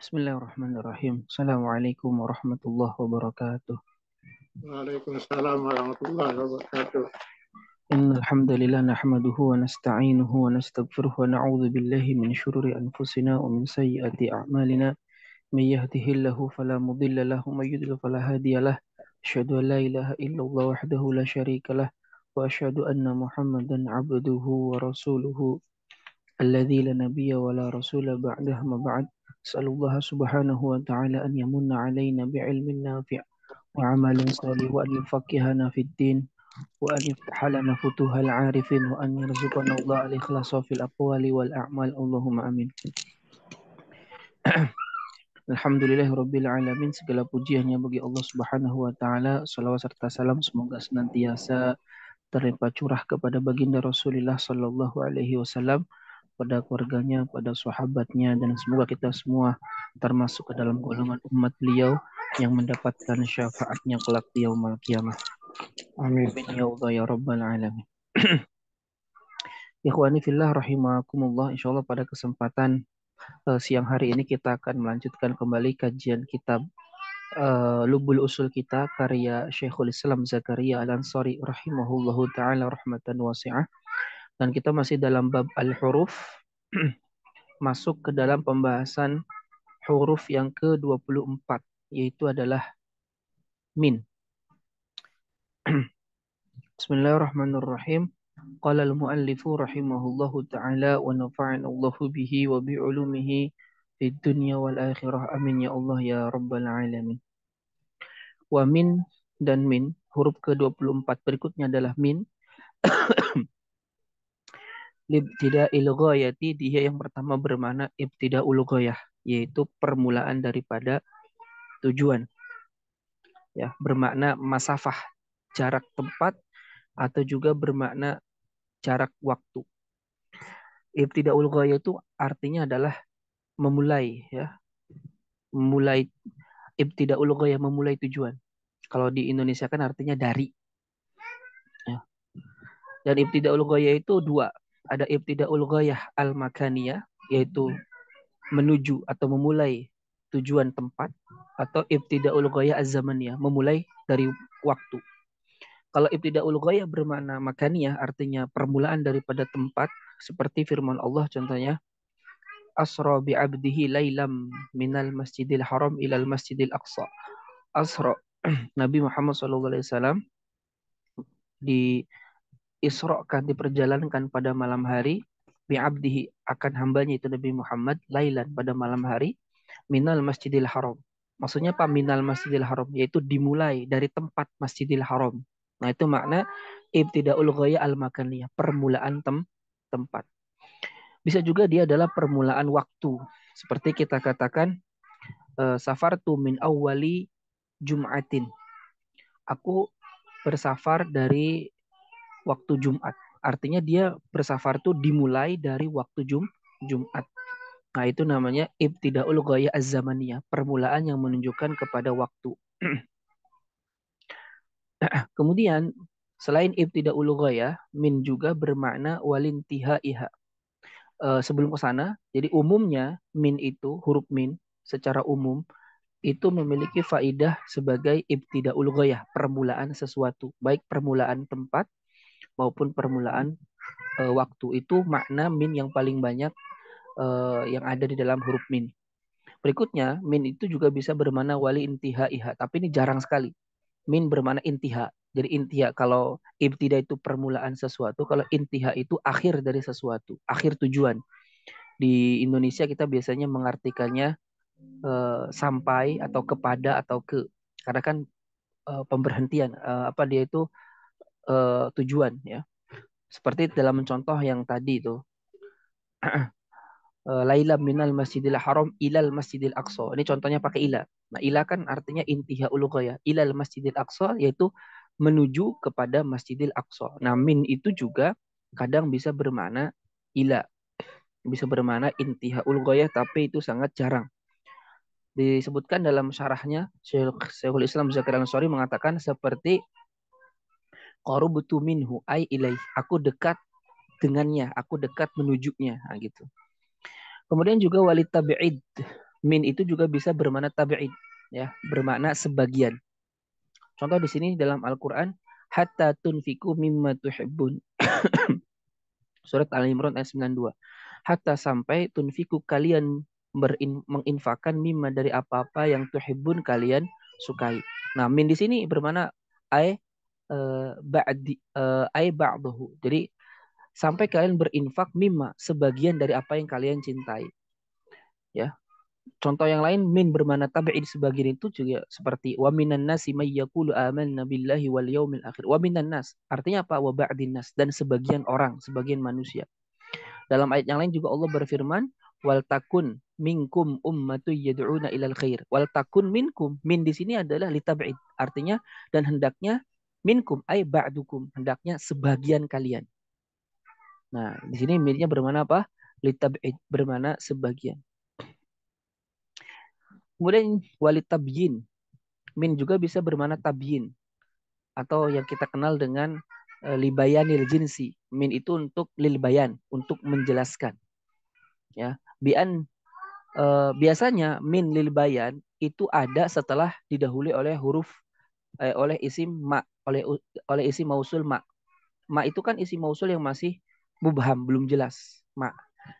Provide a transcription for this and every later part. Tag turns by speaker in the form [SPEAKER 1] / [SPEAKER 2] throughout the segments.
[SPEAKER 1] Bismillahirrahmanirrahim. Assalamualaikum warahmatullahi wabarakatuh.
[SPEAKER 2] Waalaikumsalam warahmatullahi wabarakatuh.
[SPEAKER 1] Innal hamdalillah nahmaduhu wa nasta'inuhu wa nastaghfiruhu wa na'udzu billahi min syururi anfusina wa min sayyiati a'malina. May yahdihillahu fala mudilla lahu wa may yudlil fala hadiyalah. Asyhadu an la ilaha illallah wahdahu la syarikalah wa asyhadu anna Muhammadan 'abduhu wa rasuluhu alladzi la nabiyya wa la rasula ba'dahu ma ba'd. As'alullah subhanahu wa ta'ala an yamunna 'alaina bi'ilmin nafi' وعمل صالح وأن يفقهنا في الدين وأن يفتح لنا فتوح العارفين وأن يرزقنا الله الإخلاص في الأقوال والأعمال اللهم آمين. Alhamdulillahirabbil alamin, segala puji hanya bagi Allah Subhanahu wa taala. Salawat serta salam semoga senantiasa terlimpah curah kepada baginda Rasulullah sallallahu alaihi wasallam, pada keluarganya, pada sahabatnya, dan semoga kita semua termasuk ke dalam golongan umat beliau yang mendapatkan syafaatnya kelak di yaumul qiyamah.
[SPEAKER 2] Amin.
[SPEAKER 1] Amin ya Allah ya rabbal alamin. Ikhwani fillah rahimakumullah, insyaallah pada kesempatan siang hari ini kita akan melanjutkan kembali kajian kitab Lubul Usul kita karya Syekhul Islam Zakaria Al-Ansari rahimahullahu taala rahmatan wasi'ah, dan kita masih dalam bab al-huruf masuk ke dalam pembahasan huruf yang ke-24, yaitu adalah min. Bismillahirrahmanirrahim. Qala al-muallifu rahimahullahu ta'ala wa nafa'ana Allahu bihi wa bi'ulumihi fid dunya wal akhirah. Amin ya Allah ya rabbal alamin. Wa min dan min, huruf ke-24 berikutnya adalah min. Libtida'il ghayati, dia yang pertama bermakna ibtida'ul ghayah, yaitu permulaan daripada tujuan. Ya, bermakna masafah, jarak tempat, atau juga bermakna jarak waktu. Ibtida'ul ghayah itu artinya adalah memulai, ya. Memulai, ibtida'ul ghayah, memulai tujuan. Kalau di Indonesia kan artinya dari. Ya. Dan ibtida'ul ghayah itu dua. Ada ibtida'ul ghayah al-makaniyah, yaitu menuju atau memulai tujuan tempat, atau ibtida'ul ghayah az-zamaniyah, memulai dari waktu. Kalau ibtida'ul ghayah bermakna makaniyah, artinya permulaan daripada tempat, seperti firman Allah contohnya, asra bi'abdihi lailam minal masjidil haram ilal masjidil aqsa. Asra, Nabi Muhammad SAW diisrokan, diperjalankan pada malam hari, bi'abdihi, akan hambanya itu Nabi Muhammad, lailan, pada malam hari, minal masjidil haram. Maksudnya apa minal masjidil haram? Yaitu dimulai dari tempat masjidil haram. Nah itu makna ibtida'ul ghayah al-makaniyah, permulaan tempat. Bisa juga dia adalah permulaan waktu. Seperti kita katakan, safartu min awwali Jum'atin. Aku bersafar dari waktu Jumat. Artinya dia bersafar itu dimulai dari waktu Jumat. Nah itu namanya ibtida'ul ghayah az-zamaniyah, permulaan yang menunjukkan kepada waktu. Kemudian selain ibtida'ul ghayah, min juga bermakna walintihaiha. Sebelum ke sana, jadi umumnya min itu, huruf min secara umum itu memiliki faidah sebagai ibtida'ul ghayah, permulaan sesuatu, baik permulaan tempat maupun permulaan waktu. Itu makna min yang paling banyak yang ada di dalam huruf min. Berikutnya, min itu juga bisa bermakna wali intihaiha, tapi ini jarang sekali. Min bermakna intiha. Jadi intiha, kalau ibtida itu permulaan sesuatu, kalau intiha itu akhir dari sesuatu, akhir tujuan. Di Indonesia kita biasanya mengartikannya sampai atau kepada atau ke. Karena kan pemberhentian, apa dia itu tujuan, ya. Seperti dalam contoh yang tadi itu. Laila minal masjidil haram ilal masjidil aqsa. Ini contohnya pakai ila. Nah, ila kan artinya intihaul ghayah. Ilal masjidil aqsa, yaitu menuju kepada masjidil aqsa. Nah, min itu juga kadang bisa bermakna ila. Bisa bermakna intihaul ghayah, tapi itu sangat jarang. Disebutkan dalam syarahnya, Syekhul Islam Zakaria Al-Ansari mengatakan seperti qarubtu minhu ai ilaih. Aku dekat dengannya, aku dekat menujunya. Nah, gitu. Kemudian juga walitabi'id, min itu juga bisa bermakna tabi'id, ya, bermakna sebagian. Contoh di sini dalam Al-Qur'an, hatta tunfiku mimma tuhibbun. Surat Al-Imran ayat 92. Hatta sampai tunfiku kalian menginfakkan mimma dari apa-apa yang tuhibbun kalian sukai. Nah, min di sini bermakna ay ay ba'dahu. Jadi sampai kalian berinfak mimma sebagian dari apa yang kalian cintai. Ya. Contoh yang lain min bermakna tabi'id sebagian itu juga seperti wa minan nasi may yaqulu amanna billahi wal yaumil akhir. Wa minan nas artinya apa? Wa ba'din nas, dan sebagian orang, sebagian manusia. Dalam ayat yang lain juga Allah berfirman, wal takun minkum ummatu yad'una ilal khair. Wal takun minkum, min di sini adalah litab'id. Artinya dan hendaknya minkum ay ba'dukum, hendaknya sebagian kalian. Nah, di sini minnya bermana apa? Litab'id, bermana sebagian. Kemudian walitabyin. Min juga bisa bermana tabyin atau yang kita kenal dengan libayanil jinsi. Min itu untuk lilbayan, untuk menjelaskan. Ya, biasanya min lil bayan itu ada setelah didahului oleh huruf oleh isim ma, oleh isim mausul ma. Ma itu kan isim mausul yang masih mubham, belum jelas, ma.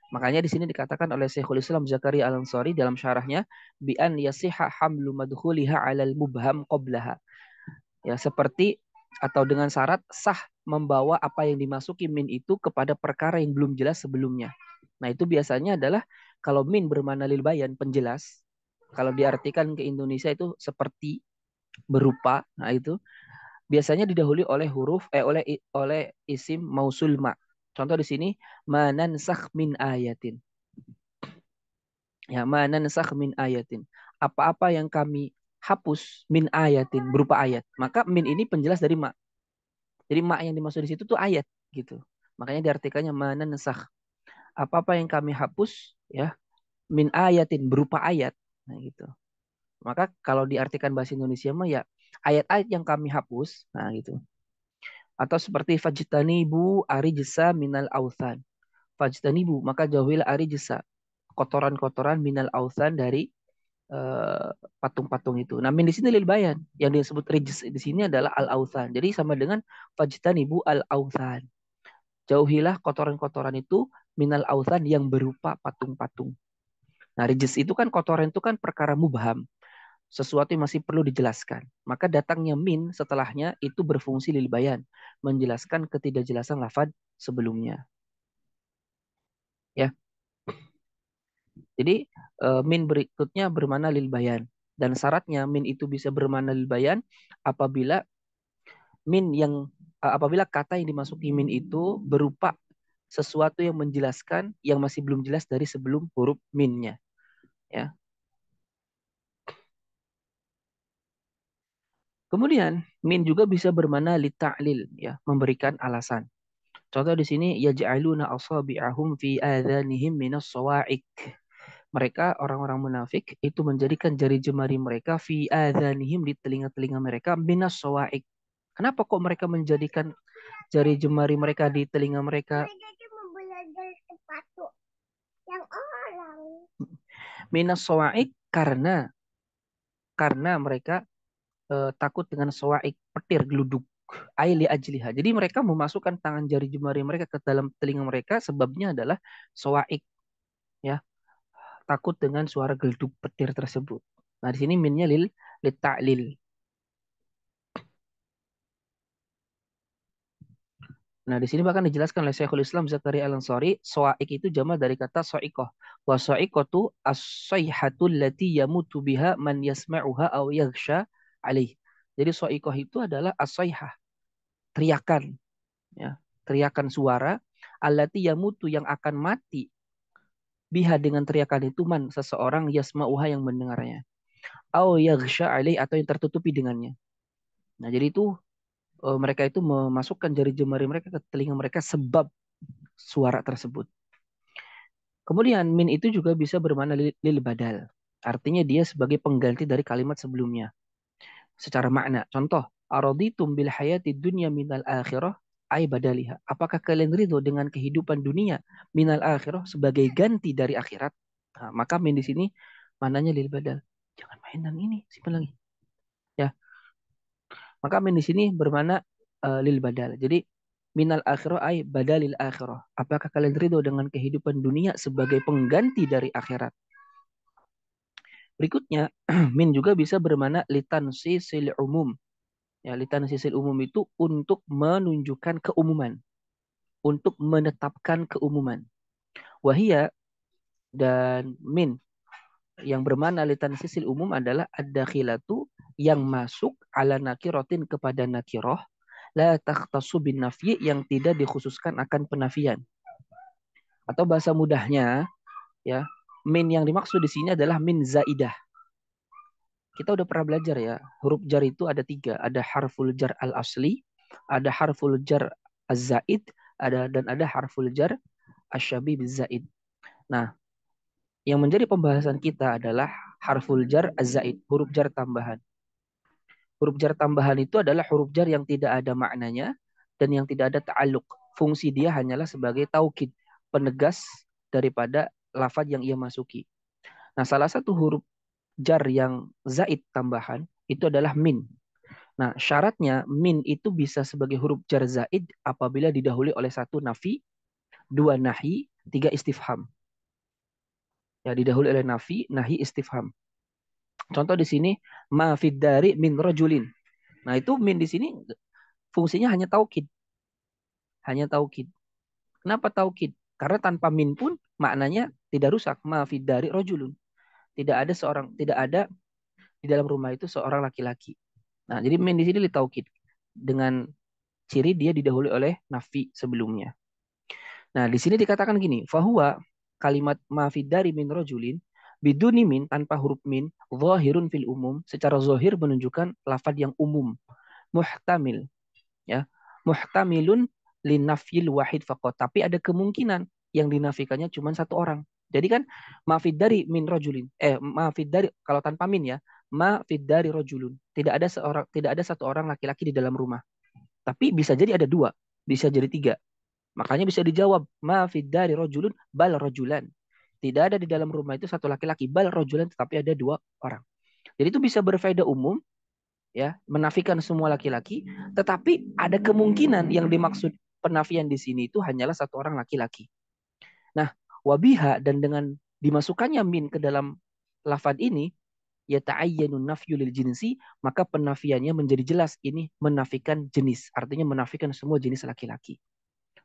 [SPEAKER 1] Makanya di sini dikatakan oleh Syekhul Islam Zakaria Al-Ansari dalam syarahnya bi an yasiha hamlu madkhuliha 'alal mubham qablaha. Ya, seperti atau dengan syarat sah membawa apa yang dimasuki min itu kepada perkara yang belum jelas sebelumnya. Nah, itu biasanya adalah kalau min bermakna lil bayan, penjelas. Kalau diartikan ke Indonesia itu seperti, berupa. Nah, itu biasanya didahului oleh oleh isim mausul ma. Contoh di sini manansakh min ayatin. Ya, manansakh min ayatin. Apa-apa yang kami hapus min ayatin, berupa ayat. Maka min ini penjelas dari ma. Jadi ma yang dimaksud di situ tuh ayat gitu. Makanya diartikannya manansakh. Apa-apa yang kami hapus, ya, min ayatin, berupa ayat. Nah, gitu. Maka kalau diartikan bahasa Indonesia mah ya ayat-ayat yang kami hapus. Nah, gitu. Atau seperti fajtanibu arijsa minal authan. Fajtanibu, maka jauhilah arijsa, kotoran-kotoran minal authan dari patung-patung itu. Nah, min di sini lil bayan. Yang disebut rijs di sini adalah al authan. Jadi sama dengan fajtanibu al authan. Jauhilah kotoran-kotoran itu minal authan yang berupa patung-patung. Nah, rijis itu kan kotoran itu kan perkara mubham, sesuatu yang masih perlu dijelaskan. Maka datangnya min setelahnya itu berfungsi lil bayan, menjelaskan ketidakjelasan lafaz sebelumnya. Ya. Jadi min berikutnya bermakna lil bayan, dan syaratnya min itu bisa bermakna lil bayan apabila apabila kata yang dimasuki min itu berupa sesuatu yang menjelaskan yang masih belum jelas dari sebelum huruf minnya. Ya. Kemudian min juga bisa bermakna li ta'lil, ya, memberikan alasan. Contoh di sini yaj'aluna asabi'ahum fi adhanihim minas sawa'iq. Mereka orang-orang munafik itu menjadikan jari jemari mereka fi adhanihim, di telinga-telinga mereka, minas sawa'iq. Kenapa kok mereka menjadikan jari jemari mereka di telinga mereka? Minas sawa'iq karena mereka takut dengan sawa'iq, petir, geluduk. Aili ajliha. Jadi mereka memasukkan tangan jari jemari mereka ke dalam telinga mereka, sebabnya adalah sawa'iq, ya, takut dengan suara geleduk petir tersebut. Nah, di sini minnya lil ta'lil. Nah, di sini bahkan dijelaskan oleh Syekhul Islam Zakaria Al-Ansari, sawa'iq itu jamak dari kata sa'iqah. Wa sa'iqatu as-sayhatul lati yamutu biha man yasma'uha aw yaghsha alaih. Jadi sa'iqah itu adalah as-sayhah, teriakan, ya, teriakan suara allati yamutu, yang akan mati, biha dengan teriakan itu, man seseorang, yasma'uha yang mendengarnya, au yaghsha alaih atau yang tertutupi dengannya. Nah, jadi itu mereka itu memasukkan jari jemari mereka ke telinga mereka sebab suara tersebut. Kemudian min itu juga bisa bermakna lil badal. Artinya dia sebagai pengganti dari kalimat sebelumnya secara makna. Contoh, araditum bil hayati dunya minal akhirah ay badaliha. Apakah kalian ridho dengan kehidupan dunia minal akhirah sebagai ganti dari akhirat? Nah, maka min di sini Mananya lil badal. Jangan main dengan ini, simpan lagi. Ya, maka min di sini bermakna lil badal. Jadi minal akhirah ay badalil akhirah. Apakah kalian ridho dengan kehidupan dunia sebagai pengganti dari akhirat? Berikutnya, min juga bisa bermakna litan sisil umum. Ya, litan sisil umum itu untuk menunjukkan keumuman, untuk menetapkan keumuman. Wahia dan min yang bermakna litan sisil umum adalah ad-dakhilatu yang masuk ala nakiratin kepada nakiroh la takhtasu bin nafyi yang tidak dikhususkan akan penafian. Atau bahasa mudahnya ya, min yang dimaksud di sini adalah min zaidah. Kita udah pernah belajar ya, huruf jar itu ada tiga. Ada harful jar al-asli, ada harful jar az-zaid, dan ada harful jar asyabi biz-zaid. Nah, yang menjadi pembahasan kita adalah harful jar az-zaid, huruf jar tambahan. Huruf jar tambahan itu adalah huruf jar yang tidak ada maknanya dan yang tidak ada ta'aluk. Fungsi dia hanyalah sebagai taukid, penegas daripada lafaz yang ia masuki. Nah, salah satu huruf jar yang zaid tambahan itu adalah min. Nah, syaratnya min itu bisa sebagai huruf jar zaid apabila didahului oleh satu nafi, dua nahi, tiga istifham. Ya, didahului oleh nafi, nahi, istifham. Contoh di sini, ma fid dari min rajulin. Nah, itu min di sini fungsinya hanya taukid. Hanya taukid. Kenapa taukid? Karena tanpa min pun maknanya tidak rusak. Ma fid dari rajulun. Tidak ada di dalam rumah itu seorang laki-laki. Nah, jadi min di sini litaukid dengan ciri dia didahului oleh nafi sebelumnya. Nah, di sini dikatakan gini, fahuwa kalimat mafid dari min rojulin biduni min tanpa huruf min zahirun fil umum secara zahir menunjukkan lafaz yang umum muhtamil ya muhtamilun linafyil wahid faqat tapi ada kemungkinan yang dinafikannya cuma satu orang. Jadi kan mafid dari min rojulin mafid dari kalau tanpa min ya mafid dari rojulun tidak ada satu orang laki-laki di dalam rumah. Tapi bisa jadi ada dua, bisa jadi tiga. Makanya bisa dijawab, ma fid dari rojulun bal rojulan. Tidak ada di dalam rumah itu satu laki-laki, bal rojulan, tetapi ada dua orang. Jadi itu bisa berfaedah umum, ya, menafikan semua laki-laki, tetapi ada kemungkinan yang dimaksud penafian di sini itu hanyalah satu orang laki-laki. Nah, wabiha dan dengan dimasukkannya min ke dalam lafad ini, ya ta'ayyanu nafyu lil jinsi, maka penafiannya menjadi jelas ini menafikan jenis, artinya menafikan semua jenis laki-laki.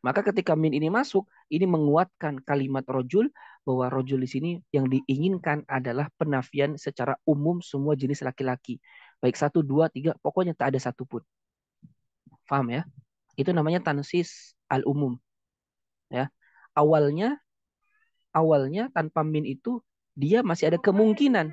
[SPEAKER 1] Maka ketika min ini masuk, ini menguatkan kalimat rojul, bahwa rojul di sini yang diinginkan adalah penafian secara umum semua jenis laki-laki. Baik satu, dua, tiga, pokoknya tak ada satupun. Paham ya? Itu namanya tansis al-umum. Ya. Awalnya tanpa min itu dia masih ada kemungkinan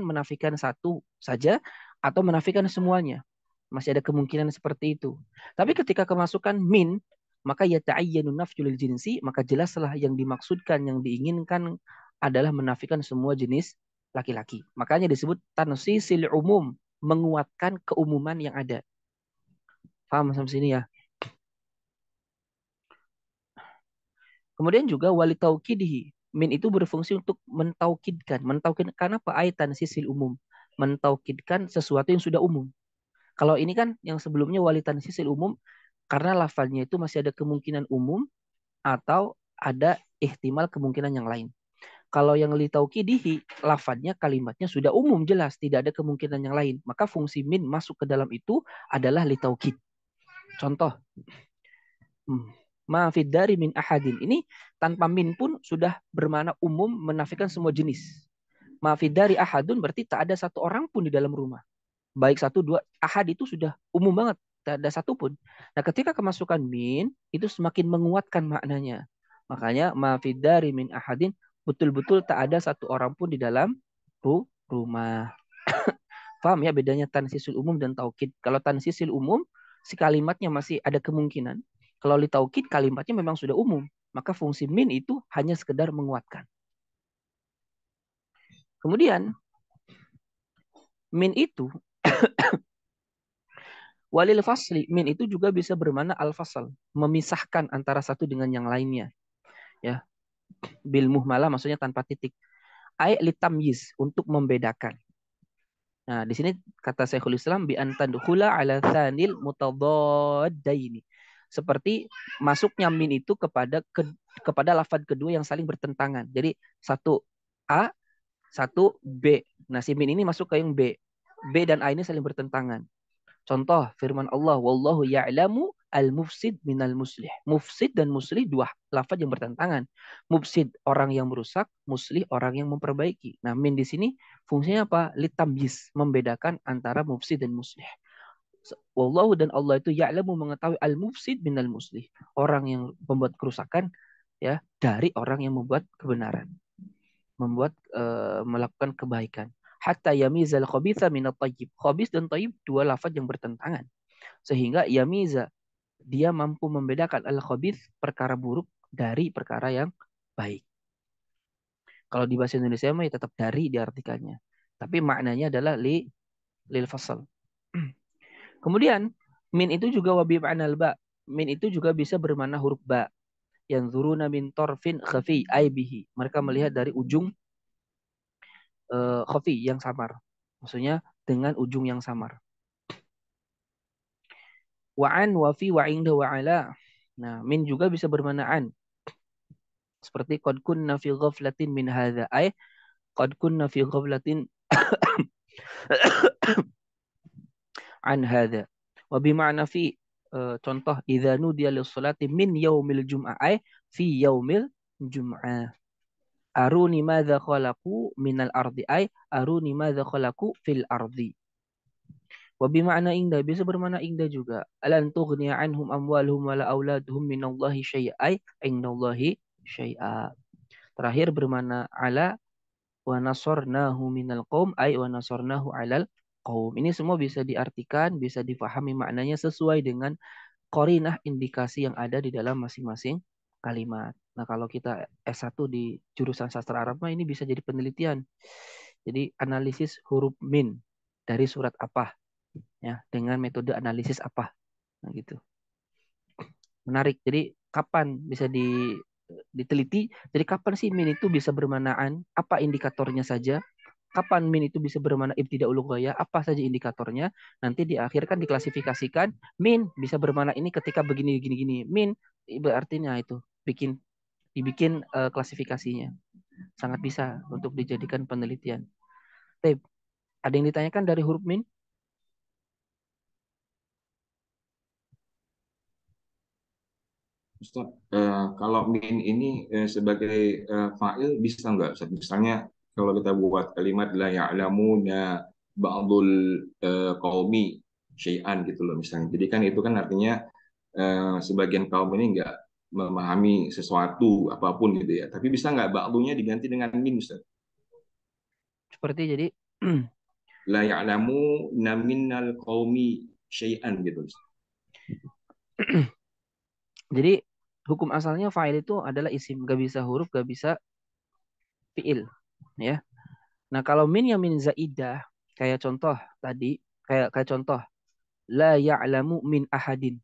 [SPEAKER 1] menafikan satu saja atau menafikan semuanya. Masih ada kemungkinan seperti itu. Tapi ketika kemasukan min, maka ya ta'ayyanu nafyul jinsi, maka jelaslah yang dimaksudkan, yang diinginkan adalah menafikan semua jenis laki-laki. Makanya disebut tansisil umum, menguatkan keumuman yang ada. Paham sampai sini ya? Kemudian juga wali taukidihi. Min itu berfungsi untuk mentaukidkan. Mentaukidkan apa? Aitan sisil umum. Mentaukidkan sesuatu yang sudah umum. Kalau ini kan yang sebelumnya wali tansisil umum, karena lafalnya itu masih ada kemungkinan umum atau ada ihtimal kemungkinan yang lain. Kalau yang litaukidihi, lafadnya kalimatnya sudah umum jelas, tidak ada kemungkinan yang lain. Maka fungsi min masuk ke dalam itu adalah litaukid. Contoh, ma'afid dari min ahadin. Ini tanpa min pun sudah bermakna umum menafikan semua jenis. Ma'afid dari ahadun berarti tak ada satu orang pun di dalam rumah. Baik satu, dua, ahad itu sudah umum banget. Tak ada satu pun. Nah ketika kemasukan min, itu semakin menguatkan maknanya. Makanya ma'afid dari min ahadin, betul-betul tak ada satu orang pun di dalam rumah. Paham ya bedanya tansisul umum dan taukid. Kalau tansisul umum, si kalimatnya masih ada kemungkinan. Kalau li taukid, kalimatnya memang sudah umum. Maka fungsi min itu hanya sekedar menguatkan. Kemudian, min itu, walil fasli, min itu juga bisa bermakna al-fasal. Memisahkan antara satu dengan yang lainnya. Ya, bil muhmalah maksudnya tanpa titik. ay litamyiz, untuk membedakan. Nah, di sini kata Syekhul Islam bi antadkhula ala tsanil mutadaddaini. Seperti masuknya min itu kepada lafaz kedua yang saling bertentangan. Jadi satu A, satu B. Nah, si min ini masuk ke yang B. B dan A ini saling bertentangan. Contoh firman Allah, wallahu ya'lamu al-mufsid minal muslih. Mufsid dan muslih dua lafaz yang bertentangan. Mufsid orang yang merusak, muslih orang yang memperbaiki. Nah, min di sini fungsinya apa? Litamyiz, membedakan antara mufsid dan muslih. Wallahu dan Allah itu ya'lamu, mengetahui al-mufsid minal muslih. Orang yang membuat kerusakan ya dari orang yang membuat kebenaran, melakukan kebaikan. Hatta yamizal khabitha minat tayyib. Khabith dan tayyib dua lafaz yang bertentangan. Sehingga yamiza, dia mampu membedakan al-khabith, perkara buruk, dari perkara yang baik. Kalau di bahasa Indonesia mah ya tetap dari diartikannya. Tapi maknanya adalah lil fasal. Kemudian min itu juga wabi ma'nal ba. Min itu juga bisa bermakna huruf ba. Yang zuruna min torfin khafi aibihi. Mereka melihat dari ujung khafi yang samar. Maksudnya dengan ujung yang samar. Wa'an, wafi, wa'inda, wa'ala. Nah, min juga bisa bermakna an. Seperti qad kunna fi ghaflatin min hadza. Ay, qad kunna fi ghaflatin an hadza. Wa bima'na fi, contoh idza nudiya lis-salati min yaumil jum'ah, ay fi yaumil jum'ah. Aruni madza khalaqu minal ardi, ay aruni madza khalaqu fil ardi. Wa bima'na inda, bisa bermakna inda juga. Alan tughniya anhum amwaluhum wala auladuhum minallahi syai'a, ay indallahi syai'a. Terakhir bermakna ala, wa nasarnahu minal qaum, ay wa nasarnahu alal qaum. Ini semua bisa diartikan, bisa difahami maknanya sesuai dengan qarinah, indikasi yang ada di dalam masing-masing kalimat. Nah, kalau kita S1 di jurusan sastra Arab mah ini bisa jadi penelitian. Jadi analisis huruf min dari surat apa ya, dengan metode analisis apa. Nah, gitu. Menarik. Jadi kapan bisa diteliti? Jadi kapan sih min itu bisa bermanaan? Apa indikatornya saja? Kapan min itu bisa bermakna ibtida'ul ghaya? Apa saja indikatornya? Nanti di akhir kan diklasifikasikan, min bisa bermakna ini ketika begini gini gini. Min berartinya itu dibikin klasifikasinya. Sangat bisa untuk dijadikan penelitian. Tapi ada yang ditanyakan dari huruf min?
[SPEAKER 3] Ustaz, kalau min ini sebagai fa'il bisa nggak, Ustaz? Misalnya kalau kita buat kalimat la ya'lamuna ba'dul qaumi syai'an gitu loh misalnya. Jadi kan itu kan artinya sebagian kaum ini nggak memahami sesuatu apapun gitu ya. Tapi bisa nggak ba'dunya diganti dengan min, Ustaz?
[SPEAKER 1] Seperti jadi
[SPEAKER 3] La ya'lamu minnal qaumi syai'an gitu, Ustaz.
[SPEAKER 1] jadi hukum asalnya fa'il itu adalah isim, gak bisa huruf, gak bisa fi'il, ya. Nah, kalau min yang min zaidah, kayak contoh tadi, kayak contoh la ya'lamu min ahadin.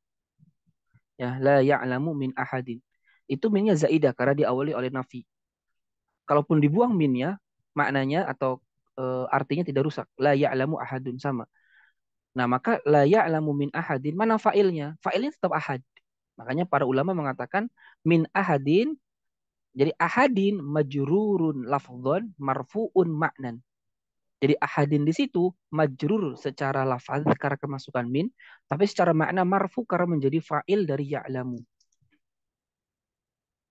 [SPEAKER 1] Ya, la ya'lamu min ahadin. Itu minnya zaidah karena diawali oleh nafi. Kalaupun dibuang minnya, maknanya atau artinya tidak rusak. La ya'lamu ahadun, sama. Nah, maka la ya'lamu min ahadin, mana fa'ilnya? Fa'ilnya tetap ahad. Makanya para ulama mengatakan min ahadin, jadi ahadin majrurun lafdhon marfu'un maknan. Jadi ahadin di situ majrur secara lafaz karena kemasukan min, tapi secara makna marfu karena menjadi fa'il dari ya'lamu.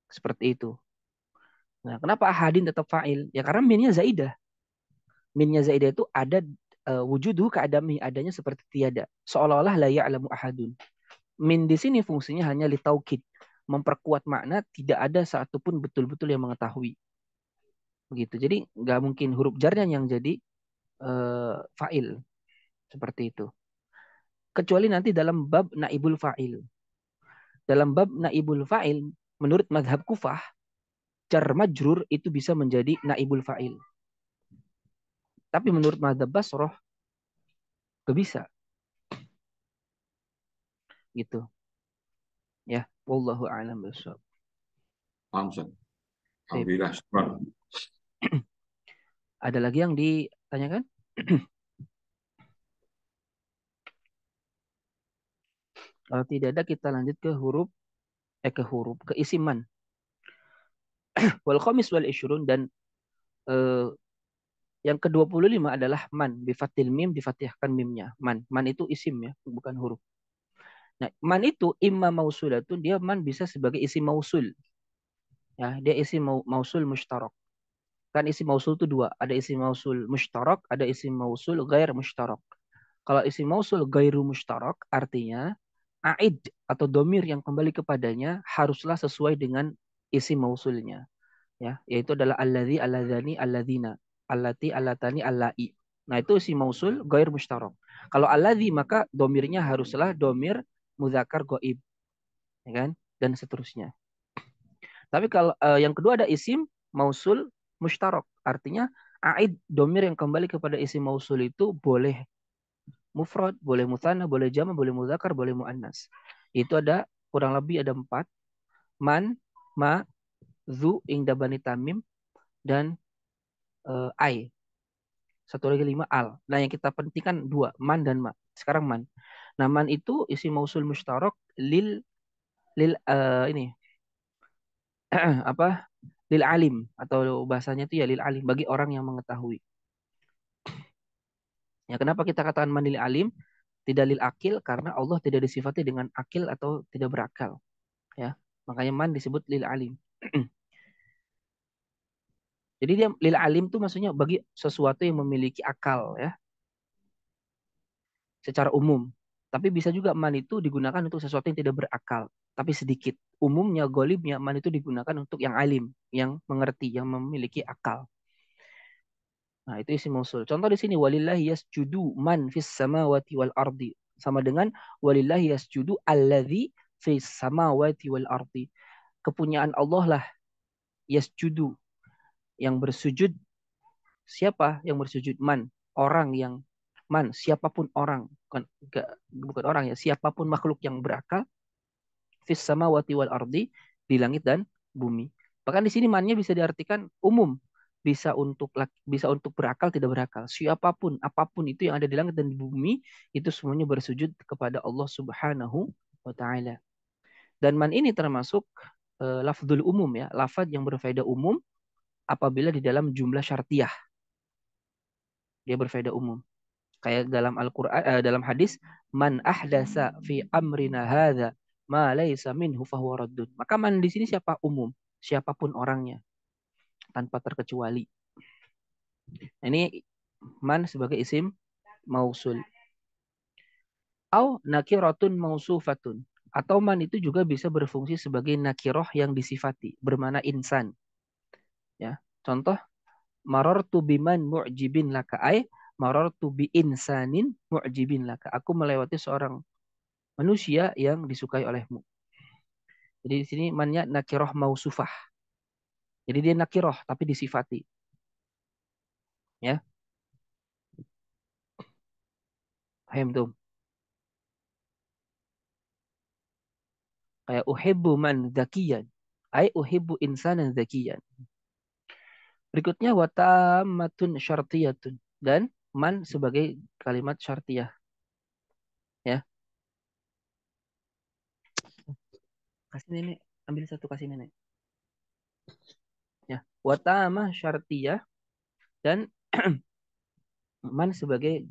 [SPEAKER 1] Seperti itu. Nah, kenapa ahadin tetap fa'il? Ya karena minnya zaidah. Minnya zaidah itu ada wujudu keadami, adanya seperti tiada. Seolah-olah la ya'lamu ahadun. Min di sini fungsinya hanya litaukid, memperkuat makna, tidak ada satupun betul-betul yang mengetahui. Begitu. Jadi nggak mungkin huruf jarnya yang jadi fa'il. Seperti itu. Kecuali nanti dalam bab naibul fa'il. Dalam bab naibul fa'il, menurut madhab kufah, jar majrur itu bisa menjadi naibul fa'il. Tapi menurut madhab basroh, gak bisa. Gitu. Ya, wallahu a'lam bishawab.
[SPEAKER 3] Paham, Ustaz? Alhamdulillah, syukur.
[SPEAKER 1] Ada lagi yang ditanyakan? Kalau tidak ada, kita lanjut ke ke isim man. Wal khamis wal ishrun, dan eh, yang ke-25 adalah man bifatil mim, difatihkan mimnya. Man itu isim ya, bukan huruf. Nah, man itu imma mausulatun, dia man bisa sebagai isim mausul. Ya, dia isim mausul mushtarak. Kan isim mausul itu dua, ada isim mausul mushtarak, ada isim mausul ghair mushtarak. Kalau isim mausul ghairu mushtarak artinya aid atau domir yang kembali kepadanya haruslah sesuai dengan isim mausulnya, ya, yaitu adalah alladzi, alladzani, alladzina, allati, allatani, allai. Nah, itu isim mausul ghair mushtarak. Kalau alladzi maka domirnya haruslah domir muzakkar ghaib, ya kan? Dan seterusnya. Tapi kalau yang kedua ada isim mausul mushtarak, artinya aid domir yang kembali kepada isim mausul itu boleh mufrad, boleh musanna, boleh jama, boleh muzakkar, boleh muannas. Itu ada kurang lebih ada 4. Man, ma, zu, ingda bani tamim, dan ai. Satu lagi 5 al. Nah, yang kita pentingkan 2, man dan ma. Sekarang man. Nah, man itu isim mausul mushtarak lil lil ini apa? Lil alim, atau bahasanya itu ya lil alim, bagi orang yang mengetahui. Ya, kenapa kita katakan man lil alim? Tidak lil akil, karena Allah tidak disifati dengan akil atau tidak berakal, ya. Makanya man disebut lil alim. Jadi dia lil alim tuh maksudnya bagi sesuatu yang memiliki akal, ya, secara umum. Tapi bisa juga man itu digunakan untuk sesuatu yang tidak berakal, tapi sedikit. Umumnya golibnya man itu digunakan untuk yang alim, yang mengerti, yang memiliki akal. Nah, itu isim mausul. Contoh di sini walillahi yasjudu man fis samawati wal ardi. Sama dengan walillahi yasjudu alladzi fis samawati wal ardi. Kepunyaan Allah lah yasjudu, yang bersujud. Siapa yang bersujud? Man, orang yang man, siapapun orang, bukan orang ya, siapapun makhluk yang berakal, fis samawati wal ardi, di langit dan bumi. Bahkan di sini mannya bisa diartikan umum, bisa untuk berakal, tidak berakal. Siapapun, apapun itu yang ada di langit dan di bumi, itu semuanya bersujud kepada Allah Subhanahu wa taala. Dan man ini termasuk lafdzul umum, ya, lafaz yang berfaedah umum apabila di dalam jumlah syartiyah dia berfaedah umum. Kayak dalam Al-Qur'an, dalam hadis, man ahdasa fi amrina hadza ma laisa minhu fahuwa raddun. Maka man di sini siapa? Umum, siapapun orangnya tanpa terkecuali. Nah, ini man sebagai isim mausul. Au nakiratun mausufatun. Atau man itu juga bisa berfungsi sebagai nakiroh yang disifati, bermana insan. Ya, contoh marartu biman mu'jibin laka, ay marartu bi insanin mu'jibin laka. Aku melewati seorang manusia yang disukai olehmu. Jadi di sini mannya nakiroh mausufah. Jadi dia nakiroh tapi disifati, ya. Paham tuh? Kayak uhibbu man zakiyan. Ay uhibbu insanan zakiyan. Berikutnya watamatun syartiyatun, dan man sebagai kalimat syartiyah, ya. Kasih nenek, ambil satu kasih nenek. Ya, watamah syartiyah, dan man sebagai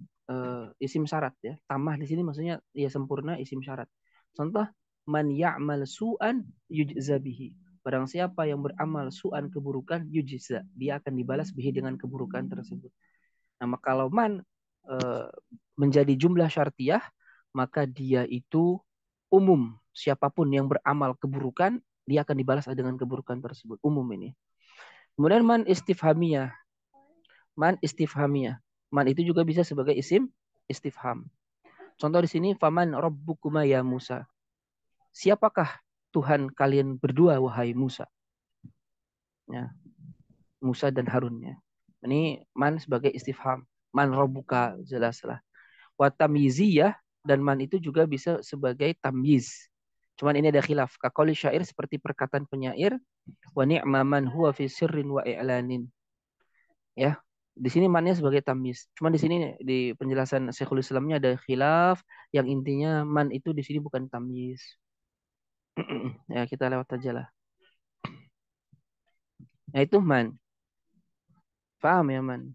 [SPEAKER 1] isim syarat, ya. Tamah di sini maksudnya ya sempurna isim syarat. Contoh man ya'mal su'an yujza bihi. Barang siapa yang beramal su'an, keburukan, yujza, dia akan dibalas bihi dengan keburukan tersebut. Nah, maka kalau man menjadi jumlah syartiyah, maka dia itu umum. Siapapun yang beramal keburukan, dia akan dibalas dengan keburukan tersebut. Umum ini. Kemudian man istifhamiyah. Man istifhamiyah. Man itu juga bisa sebagai isim istifham. Contoh di sini, faman rabbukuma ya Musa. Siapakah Tuhan kalian berdua wahai Musa? Ya, Musa dan Harun, ya. Ini man sebagai istifham. Man rabbuka, jelaslah. Wa tamyiziyah, dan man itu juga bisa sebagai tamyiz. Cuman ini ada khilaf. Kaqauli syair, seperti perkataan penyair, wa ni'ma man huwa fi sirrin wa i'lanin. Ya, Di sini mannya sebagai tamyiz. Cuma di sini di penjelasan Syekhul Islamnya ada khilaf yang intinya man itu di sini bukan tamyiz. Ya kita lewat aja lah. Nah itu man. Paham ya man?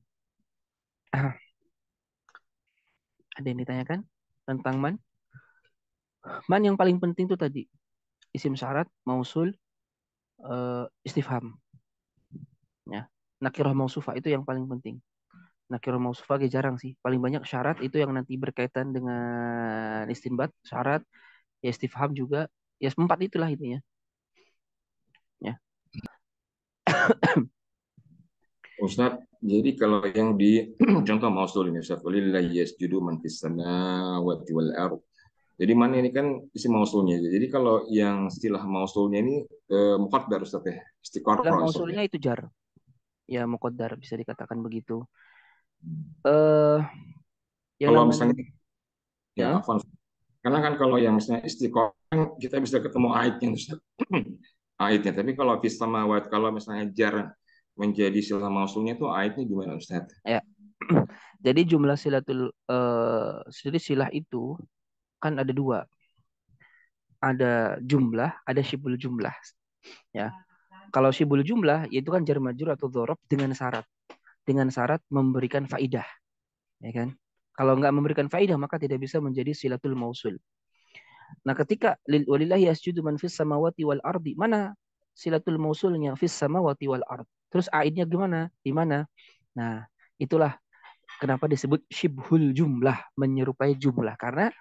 [SPEAKER 1] Ada yang ditanyakan tentang man? Man yang paling penting itu tadi isim syarat, mausul, istifham. Ya. Nakirah mausufah itu yang paling penting. Nakirah mausufah jarang sih. Paling banyak syarat itu yang nanti berkaitan dengan istinbat, syarat, ya istifham juga. Ya empat itulah intinya. Ya.
[SPEAKER 3] Ustaz, jadi kalau yang di contoh mausul ini Ustaz, walillahi yasjudu man fis samawati wal ardh. Jadi mana ini kan isi mausulnya. Jadi kalau yang istilah mausulnya ini muqaddar Ustaz ya,
[SPEAKER 1] Istilah
[SPEAKER 3] istiqarra Ustaz ya.
[SPEAKER 1] mausulnya itu jar. Ya muqaddar bisa dikatakan begitu. Eh yang
[SPEAKER 3] Kalau
[SPEAKER 1] namanya
[SPEAKER 3] misalnya ya
[SPEAKER 1] ya,
[SPEAKER 3] Afwan, karena kan kalau yang misalnya istiqorah kan kita bisa ketemu aitnya Ustaz. Aitnya, tapi kalau fis samawati kalau misalnya jar menjadi istilah mausulnya itu aitnya gimana Ustaz?
[SPEAKER 1] ya. Jadi jumlah jadi silah itu kan ada dua. Ada jumlah, ada syibul jumlah. Ya. Kalau syibul jumlah yaitu kan jar majrur atau dzaraf dengan syarat memberikan faidah, ya kan? Kalau nggak memberikan faidah maka tidak bisa menjadi silatul mausul. Nah, ketika walillahi yasjudu man fis samawati wal ardi, mana silatul mausulnya fis samawati wal ard. Terus aidnya gimana? Di mana? Nah, itulah kenapa disebut syibhul jumlah, menyerupai jumlah karena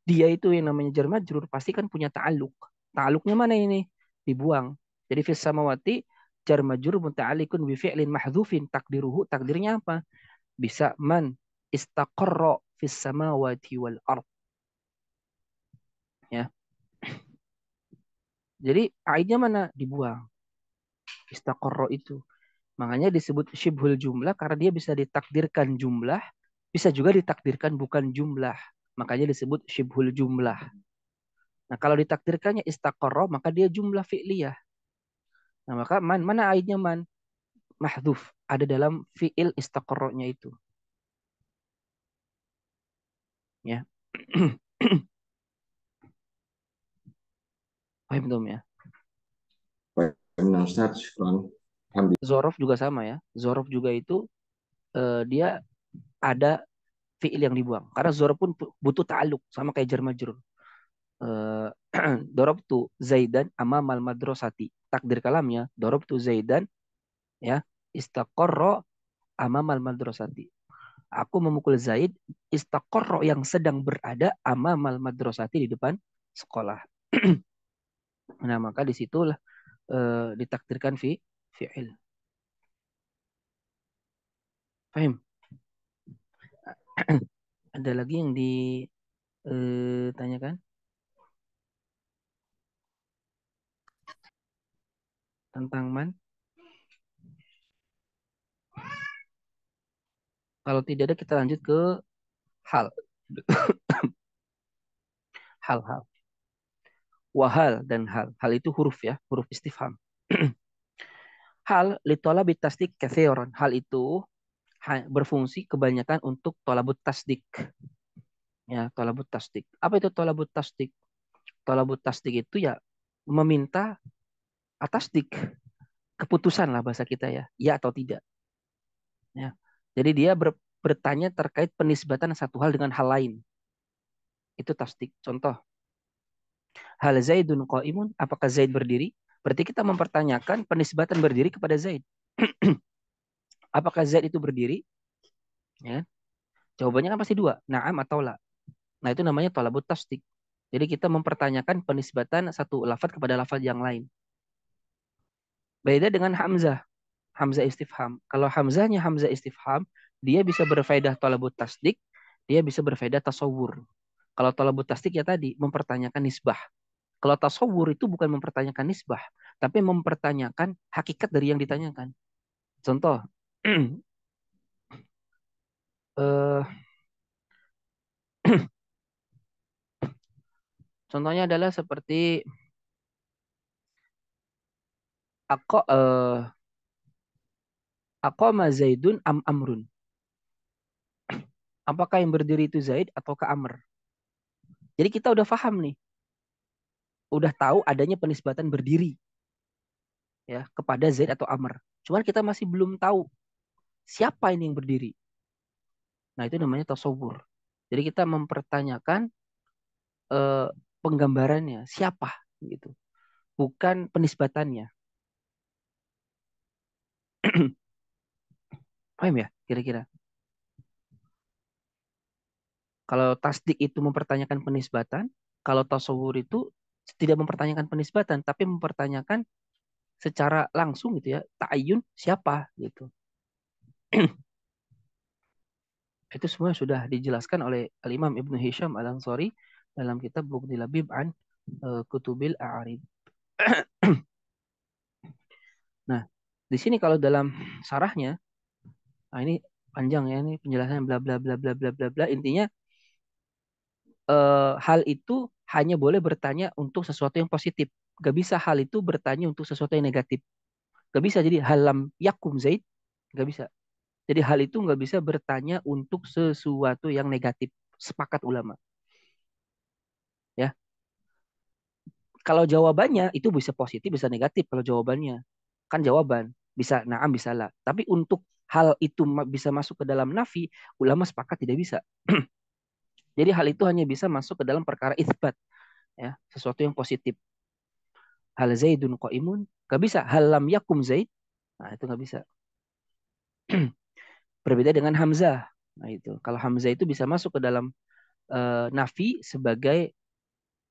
[SPEAKER 1] dia itu yang namanya jar majrur pasti kan punya ta'aluk. Ta'aluknya mana ini? Dibuang. Jadi fis samawati jar majrur muta'alliqun bi fi'lin mahdhufin takdiruhu, takdirnya apa? Bisa man istaqarra fis samawati wal ard, ya. Jadi aidnya mana? Dibuang. Istaqarra itu. Makanya disebut syibhul jumlah karena dia bisa ditakdirkan jumlah, bisa juga ditakdirkan bukan jumlah. Makanya disebut syibhul jumlah. Nah, kalau ditakdirkannya istaqarra maka dia jumlah fi'liyah. Nah, maka mana aidnya man? Mahdhuf. Ada dalam fi'il istaqarra-nya itu. Ya. Paham belum ya?
[SPEAKER 3] Benar Ustaz, syukran. Alhamdulillah.
[SPEAKER 1] Zorof juga sama ya. Zorof juga itu dia ada fi'il yang dibuang. Karena zorof pun butuh ta'aluk sama kayak jar majrur. Eh, Dorobtu Zaidan amamal madrasati. Takdir kalamnya dorobtu Zaidan, ya, istaqarra amamal madrasati. Aku memukul Zaid istaqarra yang sedang berada amamal madrasati di depan sekolah. Nah, maka disitulah ditakdirkan fi'il. Paham? Ada lagi yang ditanyakan tentang man? Kalau tidak ada kita lanjut ke hal. Hal-hal. Wahal dan hal. Hal itu huruf ya, huruf istifham. Hal litolabit tasdik katsiran. Hal itu berfungsi kebanyakan untuk tolabut tasdik. Ya, tolabut tasdik. Apa itu tolabut tasdik? Tolabut tasdik itu ya meminta atas dik, keputusan lah bahasa kita ya, ya atau tidak. Ya. Jadi dia bertanya terkait penisbatan satu hal dengan hal lain. Itu tasdik. Contoh, hal Zaidun qaimun, apakah Zaid berdiri? Berarti kita mempertanyakan penisbatan berdiri kepada Zaid. Apakah Zaid itu berdiri? Ya. Jawabannya kan pasti dua, na'am atau la. Nah, itu namanya tolabut tasdik. Jadi kita mempertanyakan penisbatan satu lafaz kepada lafaz yang lain. Beda dengan Hamzah. Hamzah istifham. Kalau Hamzahnya Hamzah istifham, dia bisa berfaedah tolabut tasdik, dia bisa berfaedah tasawur. Kalau tolabut tasdik ya tadi, mempertanyakan nisbah. Kalau tasawur itu bukan mempertanyakan nisbah, tapi mempertanyakan hakikat dari yang ditanyakan. Contoh, eh, contohnya adalah seperti aku Aqama Zaidun am Amrun. Apakah yang berdiri itu Zaid atau ke Amr? Jadi kita udah paham nih, udah tahu adanya penisbatan berdiri ya kepada Zaid atau Amr. Cuman kita masih belum tahu siapa ini yang berdiri. Nah, itu namanya tasawur. Jadi kita mempertanyakan eh, penggambarannya, siapa gitu. Bukan penisbatannya. Paham ya kira-kira? Kalau tasdik itu mempertanyakan penisbatan, kalau tasawur itu tidak mempertanyakan penisbatan, tapi mempertanyakan secara langsung gitu ya, ta'ayun siapa gitu. Itu semua sudah dijelaskan oleh Al-Imam Ibnu Hisham Al-Ansari dalam kitab Bughdil Labib an Kutubil A'arib. Nah, di sini kalau dalam sarahnya, nah ini panjang ya, ini penjelasannya bla bla bla bla bla bla bla. Intinya hal itu hanya boleh bertanya untuk sesuatu yang positif. Gak bisa hal itu bertanya untuk sesuatu yang negatif. Gak bisa jadi halam yakum zaid, gak bisa. Jadi hal itu gak bisa bertanya untuk sesuatu yang negatif. Sepakat ulama. Ya, kalau jawabannya itu bisa positif, bisa negatif. Kalau jawabannya kan jawaban bisa naam bisa lah. Tapi untuk hal itu bisa masuk ke dalam nafi, ulama sepakat tidak bisa. Jadi hal itu hanya bisa masuk ke dalam perkara isbat, ya, sesuatu yang positif. Hal zaidun qaimun, gak bisa. Hal lam yakum zaid, nah itu gak bisa. Berbeda dengan hamzah. Nah itu, kalau hamzah itu bisa masuk ke dalam nafi sebagai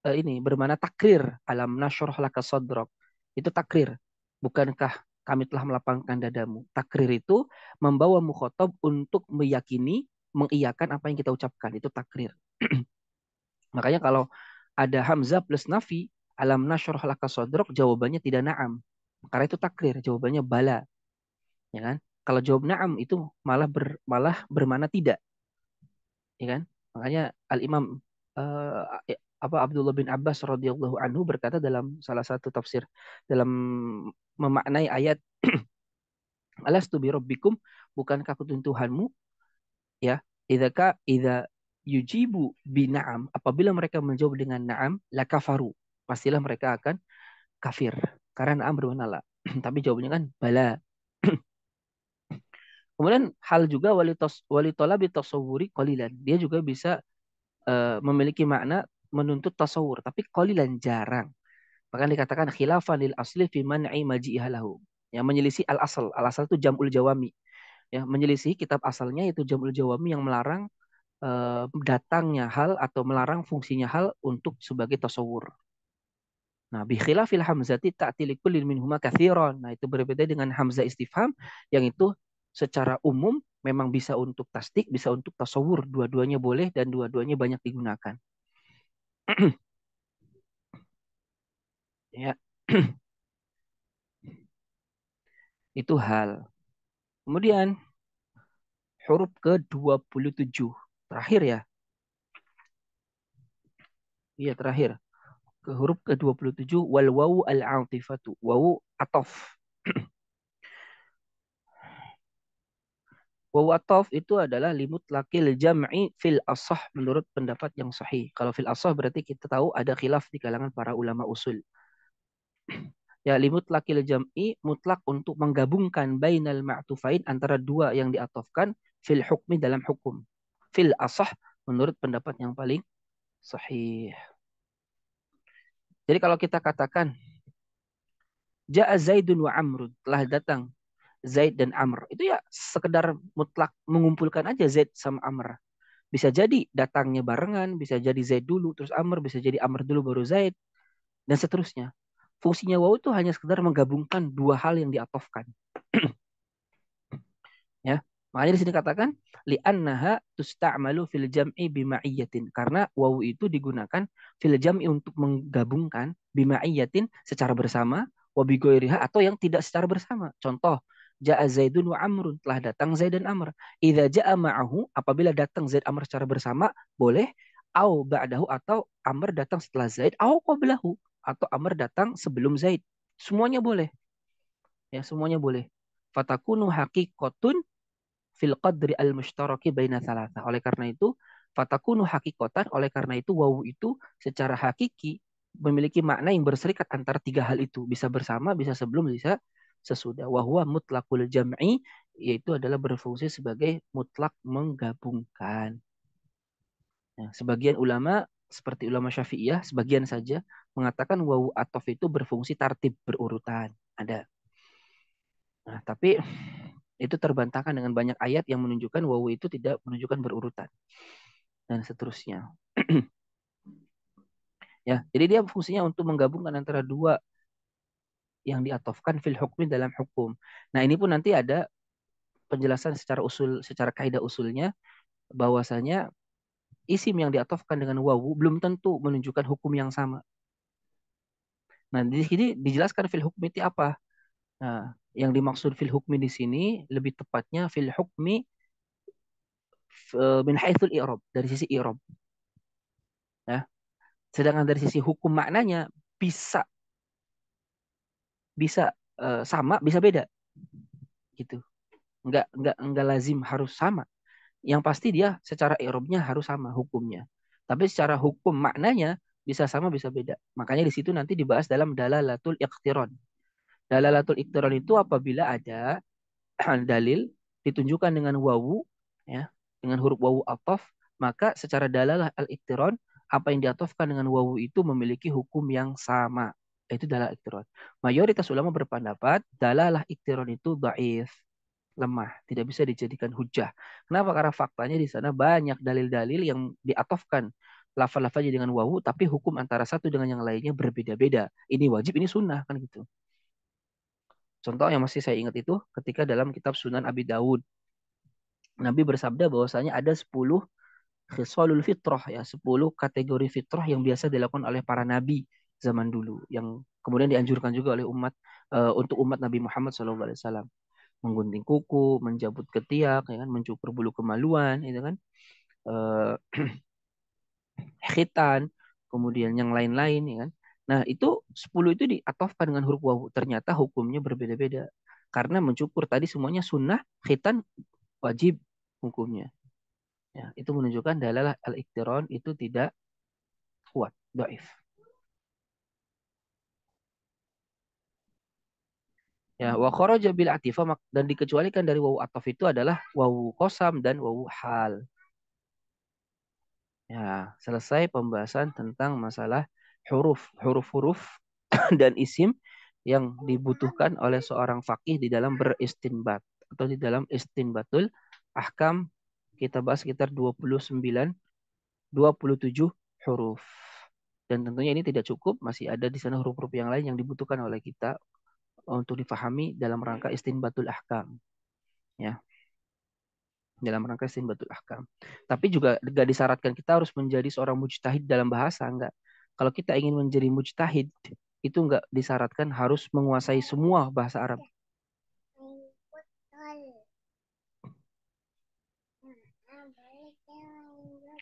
[SPEAKER 1] ini bermana takrir, alam nasyurah laka sadrak. Itu takrir. Bukankah kami telah melapangkan dadamu? Takrir itu membawa mukhotob untuk meyakini, mengiyakan apa yang kita ucapkan. Itu takrir. Makanya kalau ada hamzah plus nafi, alam nasyurah laka sadrak, jawabannya tidak na'am. Karena itu takrir, jawabannya bala. Ya kan? Kalau jawab na'am itu malah bermana tidak. Ya kan? Makanya Al-Imam apa Abdullah bin Abbas radhiyallahu anhu berkata dalam salah satu tafsir dalam memaknai ayat alastu bi rabbikum, bukankah aku Tuhanmu, ya, idza yujibu bi na'am, apabila mereka menjawab dengan na'am la kafaru, pastilah mereka akan kafir karena na'am bermakna la. Tapi jawabannya kan bala. Kemudian hal juga wali tolabi tasawuri qalilan, dia juga bisa memiliki makna menuntut tasawur, tapi qalilan jarang. Bahkan dikatakan khilafan lil asli fi man'i maji'iha lahu. Yang menyelisih al-asal. Al-asal itu jam'ul jawami. Ya, menyelisih kitab asalnya itu jam'ul jawami yang melarang datangnya hal atau melarang fungsinya hal untuk sebagai tasawur. Nah, bi khilafil hamzati ta'ti likullin minhuma katsiran. Nah, itu berbeda dengan hamzah istifham yang itu secara umum memang bisa untuk tasdik, bisa untuk tasawur. Dua-duanya boleh dan dua-duanya banyak digunakan. Ya. Itu hal. Kemudian huruf ke-27. Terakhir ya. Iya, terakhir. Ke huruf ke-27 wal wawu al-'atifatu. Wawu atof. Wawu atof itu adalah limut lakil jam'i fil asah menurut pendapat yang sahih. Kalau fil asah berarti kita tahu ada khilaf di kalangan para ulama usul. Ya, limut lakil jam'i mutlak untuk menggabungkan bainal ma'tufain antara dua yang diatofkan fil hukmi dalam hukum. Fil asah menurut pendapat yang paling sahih. Jadi kalau kita katakan Ja'a Zaidun wa Amrun, telah datang Zaid dan Amr. Itu ya sekedar mutlak mengumpulkan aja Zaid sama Amr. Bisa jadi datangnya barengan, bisa jadi Zaid dulu terus Amr, bisa jadi Amr dulu baru Zaid dan seterusnya. Fungsinya waw itu hanya sekedar menggabungkan dua hal yang diatofkan. Ya. Makanya di sini katakan li'annaha tusta'malu fil jam'i bima'iyyatin, karena waw itu digunakan fil jam'i untuk menggabungkan bima'iyyatin secara bersama wa bigoiriha atau yang tidak secara bersama. Contoh, ja'a Zaidun wa Amrun, telah datang Zaid dan Amr. Idza ja'a ma'ahu, apabila datang Zaid Amr secara bersama boleh, au ba'dahu, atau Amr datang setelah Zaid, au qablahu, atau Amr datang sebelum Zaid. Semuanya boleh. Ya, semuanya boleh. fatakunu haqiqatun fil qadri al-mushtaraki baina thalatha. Oleh karena itu, fatakunu haqiqatan, oleh karena itu wawu itu secara hakiki memiliki makna yang berserikat antara tiga hal itu. Bisa bersama, bisa sebelum, bisa sesudah. Wahwa mutlakul jam'i, yaitu adalah berfungsi sebagai mutlak menggabungkan. Nah, sebagian ulama, seperti ulama Syafi'iyah, sebagian saja mengatakan wawu atof itu berfungsi tartib, berurutan. Ada. Nah, tapi itu terbantahkan dengan banyak ayat yang menunjukkan wawu itu tidak menunjukkan berurutan dan seterusnya. Ya, jadi dia fungsinya untuk menggabungkan antara dua yang diatofkan fil hukmi dalam hukum. Nah, ini pun nanti ada penjelasan secara usul, secara kaidah usulnya bahwasanya isim yang diatofkan dengan wawu belum tentu menunjukkan hukum yang sama. Nah, di sini dijelaskan fil hukmi itu apa? Nah, yang dimaksud fil hukmi di sini lebih tepatnya fil hukmi min haitsul i'rab, dari sisi i'rab. Ya. Sedangkan dari sisi hukum maknanya bisa bisa sama, bisa beda gitu. Enggak lazim harus sama. Yang pasti dia secara i'rabnya harus sama hukumnya. Tapi secara hukum maknanya bisa sama, bisa beda. Makanya di situ nanti dibahas dalam dalalatul iqtiran. Dalalatul iqtiran itu apabila ada dalil ditunjukkan dengan wawu, ya, dengan huruf wawu ataf, maka secara dalalah al-iqtiran, apa yang diatofkan dengan wawu itu memiliki hukum yang sama. Itu dalalah iqtiran. Mayoritas ulama berpendapat dalalah iqtiran itu dhaif, lemah, tidak bisa dijadikan hujah. Kenapa? Karena faktanya di sana banyak dalil-dalil yang diatofkan lafal-lafalnya dengan wawu, tapi hukum antara satu dengan yang lainnya berbeda-beda. Ini wajib, ini sunnah, kan gitu. Contoh yang masih saya ingat itu ketika dalam kitab Sunan Abi Dawud. Nabi bersabda bahwasanya ada 10 khisalul fitrah, ya, 10 kategori fitrah yang biasa dilakukan oleh para nabi zaman dulu, yang kemudian dianjurkan juga oleh umat untuk umat Nabi Muhammad SAW. Menggunting kuku, menjabut ketiak, ya kan, mencukur bulu kemaluan, itu kan, eh, khitan, kemudian yang lain-lain, ya kan. Nah, itu 10 itu diatofkan dengan huruf wawu. Ternyata hukumnya berbeda-beda. Karena mencukur tadi semuanya sunnah, khitan wajib hukumnya. Ya, itu menunjukkan dalalah al-iqtiran itu tidak kuat, dhaif. Ya, wa kharaja bil atifah, dan dikecualikan dari wawu ataf itu adalah wawu qasam dan wawu hal. Ya, selesai pembahasan tentang masalah huruf-huruf dan isim yang dibutuhkan oleh seorang faqih di dalam beristinbat atau di dalam istinbatul ahkam. Kita bahas sekitar 29, 27 huruf. Dan tentunya ini tidak cukup, masih ada di sana huruf-huruf yang lain yang dibutuhkan oleh kita untuk difahami dalam rangka istinbatul ahkam. Ya, dalam rangka istinbatul ahkam. Tapi juga gak disyaratkan kita harus menjadi seorang mujtahid dalam bahasa, enggak. Kalau kita ingin menjadi mujtahid, itu enggak disyaratkan harus menguasai semua bahasa Arab.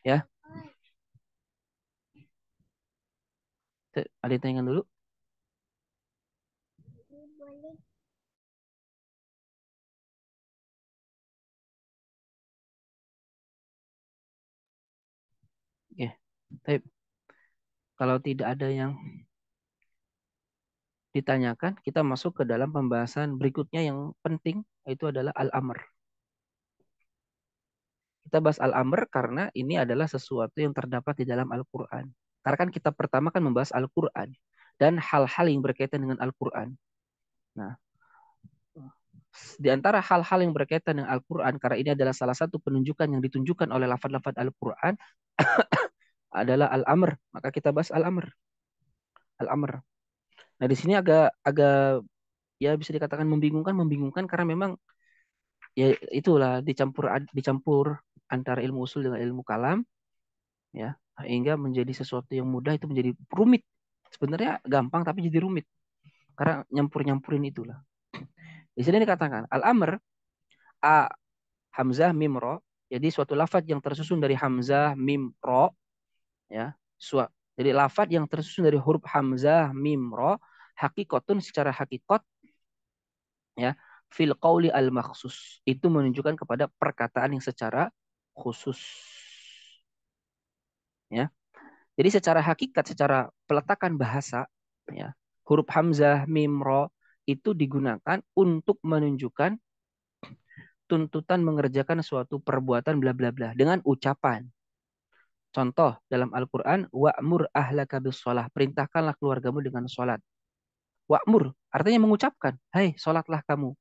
[SPEAKER 1] Ya, ada yang tanyakan dulu? Ya, tapi kalau tidak ada yang ditanyakan, kita masuk ke dalam pembahasan berikutnya yang penting, yaitu adalah al-amr. Kita bahas al-amr karena ini adalah sesuatu yang terdapat di dalam Al-Quran. Karena kan kita pertama kan membahas Al-Quran dan hal-hal yang berkaitan dengan Al-Quran. Nah, di antara hal-hal yang berkaitan dengan Al-Quran, karena ini adalah salah satu penunjukan yang ditunjukkan oleh lafaz-lafaz Al-Quran, adalah al-amr. Maka kita bahas al-amr. Al-amr. Nah, di sini agak agak ya bisa dikatakan membingungkan karena memang ya itulah dicampur antara ilmu usul dengan ilmu kalam, ya, hingga menjadi sesuatu yang mudah itu menjadi rumit. Sebenarnya gampang tapi jadi rumit karena nyampur-nyampurin itulah. Di sini dikatakan al-amr, a hamzah mim ro, jadi suatu lafaz yang tersusun dari hamzah mim ro, ya. Jadi lafaz yang tersusun dari huruf hamzah mim ro, hakikatun secara hakikat, ya, fil qauli al makhsus. Itu menunjukkan kepada perkataan yang secara khusus. Ya. Jadi secara hakikat, secara peletakan bahasa, ya, huruf hamzah, mim, ro itu digunakan untuk menunjukkan tuntutan mengerjakan suatu perbuatan bla bla bla dengan ucapan. Contoh dalam Al-Quran, wa'mur ahlaka bis sholah. Perintahkanlah keluargamu dengan sholat. Wa'mur artinya mengucapkan, hai sholatlah kamu.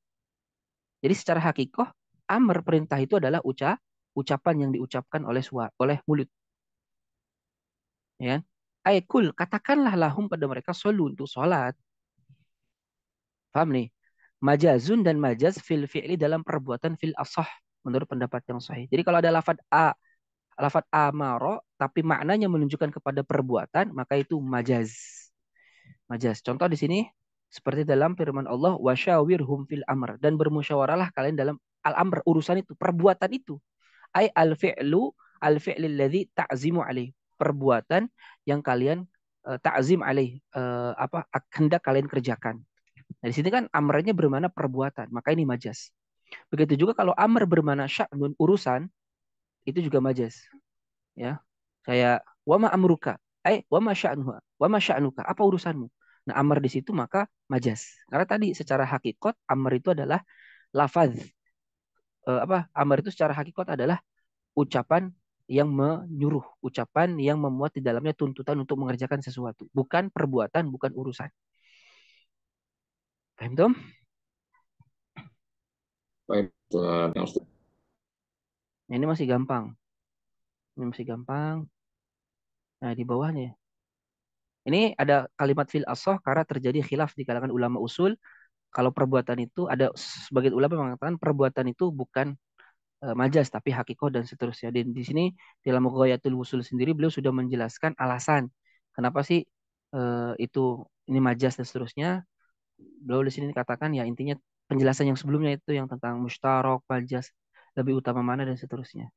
[SPEAKER 1] Jadi secara hakikoh, amr perintah itu adalah ucapan yang diucapkan oleh mulut. Ya. Aikul, katakanlah lahum pada mereka solu untuk sholat. Paham nih? Majazun dan majaz fil fi'li dalam perbuatan fil asah menurut pendapat yang sahih. Jadi kalau ada lafad amaro tapi maknanya menunjukkan kepada perbuatan, maka itu majaz. Majaz. Contoh di sini seperti dalam firman Allah wasyawirhum fil amr, dan bermusyawarahlah kalian dalam al-amr, urusan itu, perbuatan itu. Ai al-fi'lil ladzi ta'zimu alaih. Perbuatan yang kalian ta'zim alaih, hendak kalian kerjakan. Nah, di sini kan amrnya bermana perbuatan, maka ini majas. Begitu juga kalau amr bermana sya'nun, urusan, itu juga majas. Ya, kayak wama amruka, wama sya'nuha, wama sya'nuka, apa urusanmu? Nah, amr di situ maka majas. Karena tadi secara hakikat amr itu adalah lafaz. Amr itu secara hakikat adalah ucapan yang menyuruh, ucapan yang memuat di dalamnya tuntutan untuk mengerjakan sesuatu, bukan perbuatan, bukan urusan. Paham, Tom?
[SPEAKER 3] Baik,
[SPEAKER 1] Nah, ini masih gampang. Ini masih gampang. Nah, di bawahnya. Ini ada kalimat fil asoh karena terjadi khilaf di kalangan ulama usul. Kalau perbuatan itu, ada sebagian ulama mengatakan perbuatan itu bukan majas tapi hakikoh dan seterusnya. Dan di sini dalam Ghayatul Wusul sendiri beliau sudah menjelaskan alasan kenapa sih itu ini majas dan seterusnya. Beliau di sini katakan ya intinya penjelasan yang sebelumnya itu yang tentang mustarok, majas, lebih utama mana dan seterusnya.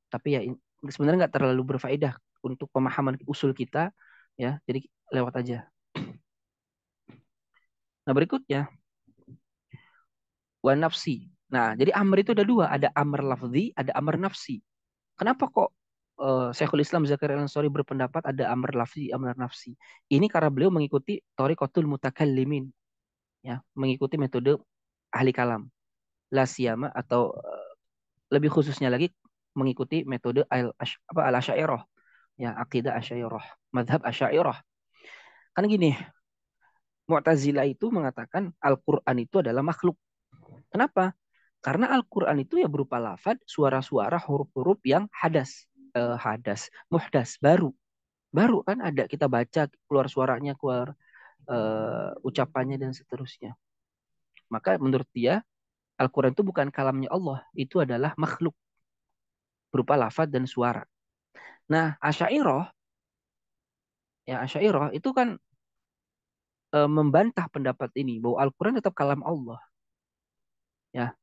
[SPEAKER 1] Tapi ya sebenarnya nggak terlalu berfaedah untuk pemahaman usul kita, ya. Jadi lewat aja. Nah, berikutnya wa nafsi. Nah, jadi amr itu ada dua, ada amr lafzi, ada amr nafsi. Kenapa kok Syekhul Islam Zakaria Al-Ansari berpendapat ada amr lafzi, amr nafsi? Ini karena beliau mengikuti thariqatul mutakallimin, ya, mengikuti metode ahli kalam. La siyama atau lebih khususnya lagi mengikuti metode al-Asy'ariyah, ya, akidah Asy'ariyah, mazhab Asy'ariyah. Kan gini, Mu'tazilah itu mengatakan Al-Qur'an itu adalah makhluk. Kenapa? Karena Al-Qur'an itu ya berupa lafaz, suara-suara, huruf-huruf yang muhdas, baru. Baru kan ada kita baca keluar suaranya, keluar ucapannya dan seterusnya. Maka menurut dia Al-Quran itu bukan kalamnya Allah, itu adalah makhluk berupa lafaz dan suara. Nah, Asy'ariyah itu kan membantah pendapat ini bahwa Al-Quran tetap kalam Allah, ya.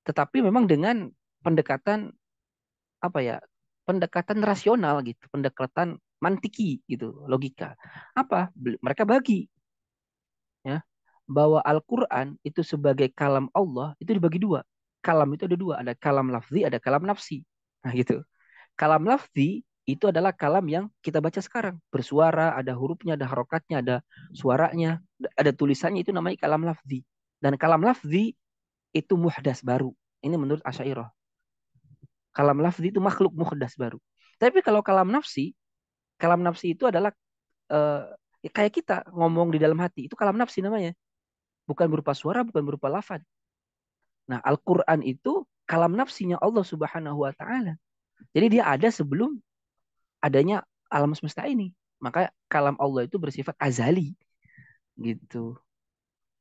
[SPEAKER 1] Tetapi memang dengan pendekatan apa ya? Pendekatan rasional gitu, pendekatan mantiki gitu, logika. Apa? Mereka bagi, ya, bahwa Al-Quran itu sebagai kalam Allah itu dibagi dua. Kalam itu ada dua, ada kalam lafzi, ada kalam nafsi. Nah gitu. Kalam lafzi itu adalah kalam yang kita baca sekarang. Bersuara, ada hurufnya, ada harokatnya, ada suaranya, ada tulisannya, itu namanya kalam lafzi. Dan kalam lafzi itu muhdas baru. Ini menurut Asy'ariyah. Kalam lafzi itu makhluk muhdas baru. Tapi kalau kalam nafsi itu adalah eh, kayak kita ngomong di dalam hati. Itu kalam nafsi namanya. Bukan berupa suara, bukan berupa lafaz. Nah, Al-Quran itu kalam nafsinya Allah Subhanahu wa Ta'ala. Jadi dia ada sebelum adanya alam semesta ini. Maka kalam Allah itu bersifat azali gitu.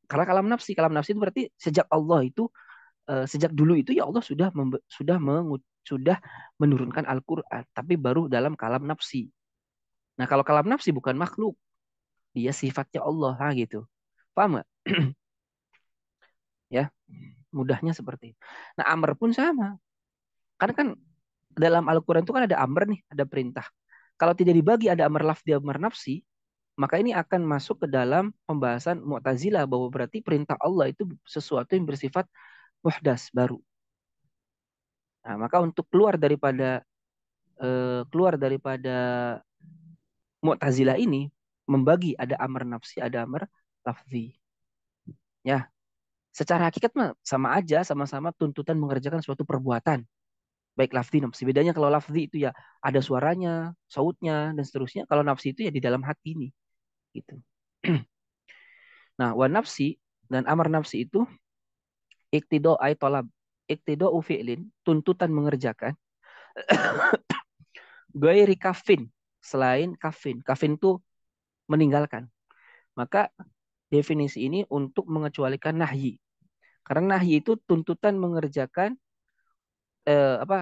[SPEAKER 1] Karena kalam nafsi itu berarti sejak Allah itu sejak dulu itu ya Allah sudah menurunkan Al-Qur'an, tapi baru dalam kalam nafsi. Nah, kalau kalam nafsi bukan makhluk, dia sifatnya Allah, gitu. Paham nggak? Ya, mudahnya seperti itu. Nah, amr pun sama. Karena kan dalam Al-Quran itu kan ada amr nih, ada perintah. Kalau tidak dibagi ada amr lafzi, amr nafsi, maka ini akan masuk ke dalam pembahasan Mu'tazilah bahwa berarti perintah Allah itu sesuatu yang bersifat muhdas, baru. Nah, maka untuk keluar daripada Mu'tazilah ini membagi ada amar nafsi, ada amar lafzi. Ya, secara hakikat mah sama aja, sama-sama tuntutan mengerjakan suatu perbuatan. Baik lafzi nafsi. Bedanya kalau lafzi itu ya ada suaranya, sautnya dan seterusnya. Kalau nafsi itu ya di dalam hati ini, gitu. Nah, wa nafsi dan amar nafsi itu iktido ay tolab. Iktido fi'lin, tuntutan mengerjakan. Gairi kafin, selain kafin. Kafin itu meninggalkan. Maka definisi ini untuk mengecualikan nahyi. Karena nahyi itu tuntutan mengerjakan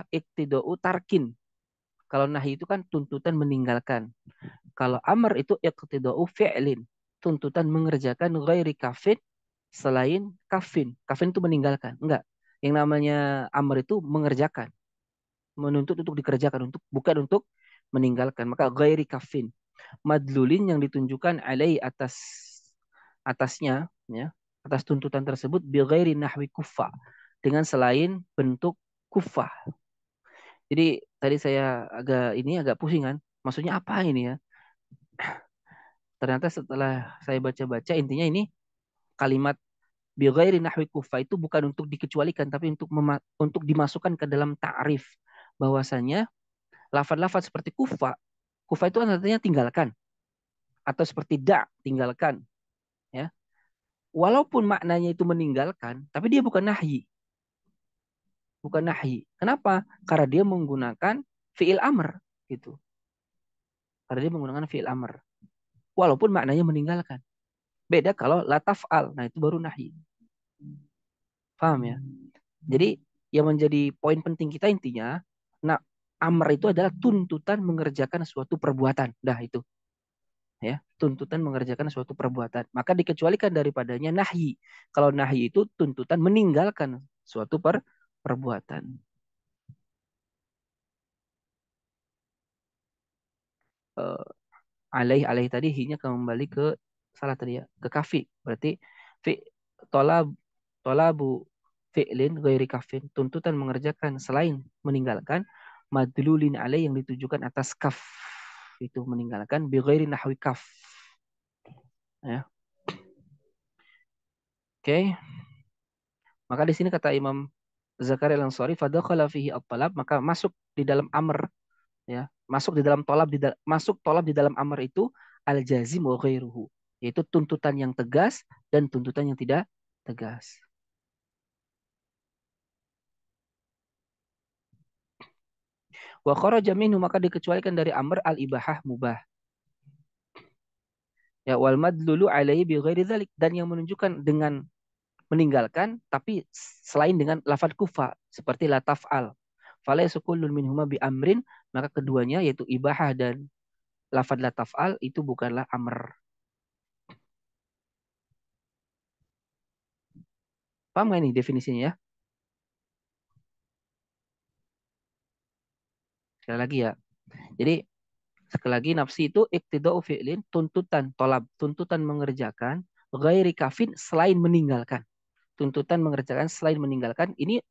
[SPEAKER 1] iktidau tarkin. Kalau nahi itu kan tuntutan meninggalkan. Kalau amr itu iktidau fi'lin, tuntutan mengerjakan ghairi kafin selain kafin. Kafin itu meninggalkan. Enggak. Yang namanya amr itu mengerjakan, menuntut untuk dikerjakan, bukan untuk meninggalkan. Maka ghairi kafin. Madlulin yang ditunjukkan alai atasnya, ya, atas tuntutan tersebut bi ghairi nahwi kufa, dengan selain bentuk kufah. Jadi tadi saya agak pusing kan. Maksudnya apa ini ya? Ternyata setelah saya baca-baca intinya ini kalimat bi ghairi nahwi kufa itu bukan untuk dikecualikan tapi untuk dimasukkan ke dalam ta'rif bahwasanya lafaz-lafaz seperti kufa, kufa itu artinya tinggalkan, atau seperti tinggalkan, ya. Walaupun maknanya itu meninggalkan, tapi dia bukan nahyi. Bukan nahyi. Kenapa? Karena dia menggunakan fi'il amr gitu. Karena dia menggunakan fi'il amr. Walaupun maknanya meninggalkan. Beda kalau la taf'al. Nah, itu baru nahi. Paham ya? Jadi yang menjadi poin penting kita intinya, nah, amr itu adalah tuntutan mengerjakan suatu perbuatan. Dah itu. Ya, tuntutan mengerjakan suatu perbuatan. Maka dikecualikan daripadanya nahi. Kalau nahi itu tuntutan meninggalkan suatu perbuatan. Uh, alaih tadi hinya kembali ke salah tadi ya, ke kafi. Berarti fi tolab tolabu fi'lin ghairi kafin, tuntutan mengerjakan selain meninggalkan, madlulin alaih yang ditujukan atas kaf, itu meninggalkan bi ghairi nahwi kaf, ya. Oke. Maka di sini kata Imam Zakaria Al-Ansari fadakhala fihi at-talab, maka masuk di dalam amr, ya, masuk di dalam tolab, masuk tolab di dalam amr itu al-jazim wa ghairuhu, yaitu tuntutan yang tegas dan tuntutan yang tidak tegas. Wa kharaja minhu, maka dikecualikan dari amr al-ibahah, mubah. Ya, wal madlulu alaihi bi ghairi dzalik, dan yang menunjukkan dengan meninggalkan tapi selain dengan lafaz kufa seperti la taf'al. Fala yasukullun minhuma bi amrin, maka keduanya yaitu ibahah dan lafaz la taf'al itu bukanlah amr. Paham nggak ini definisinya ya? Sekali lagi ya. Jadi sekali lagi nafsi itu iktidau fi'lin, tuntutan tolab, tuntutan mengerjakan, ghairi kafin selain meninggalkan. Tuntutan mengerjakan selain meninggalkan. Ini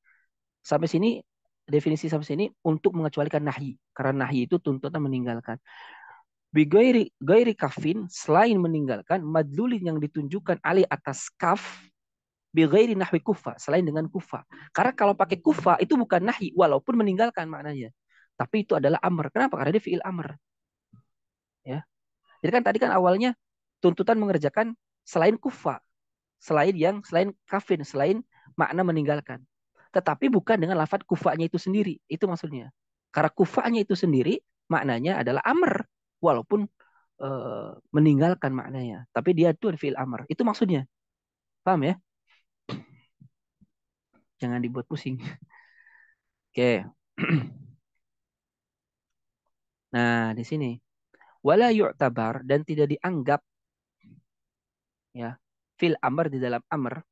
[SPEAKER 1] sampai sini definisi sampai sini untuk mengecualikan nahi. Karena nahi itu tuntutan meninggalkan. Bi gairi kafin selain meninggalkan, madlulin yang ditunjukkan alih atas kaf bi gairi nahwi kufa, selain dengan kufa. Karena kalau pakai kufa itu bukan nahi walaupun meninggalkan maknanya. Tapi itu adalah amr. Kenapa? Karena dia fi'il amr. Ya. Jadi kan tadi kan awalnya tuntutan mengerjakan selain kufa, selain kafin, selain makna meninggalkan. Tetapi bukan dengan lafaz kufanya itu sendiri. Itu maksudnya. Karena kufanya itu sendiri maknanya adalah amr walaupun meninggalkan maknanya. Tapi dia itu fi'il amr. Itu maksudnya. Paham ya? Jangan dibuat pusing. Oke. Nah, di sini wala yu'tabar, dan tidak dianggap, ya, fil amr di dalam amr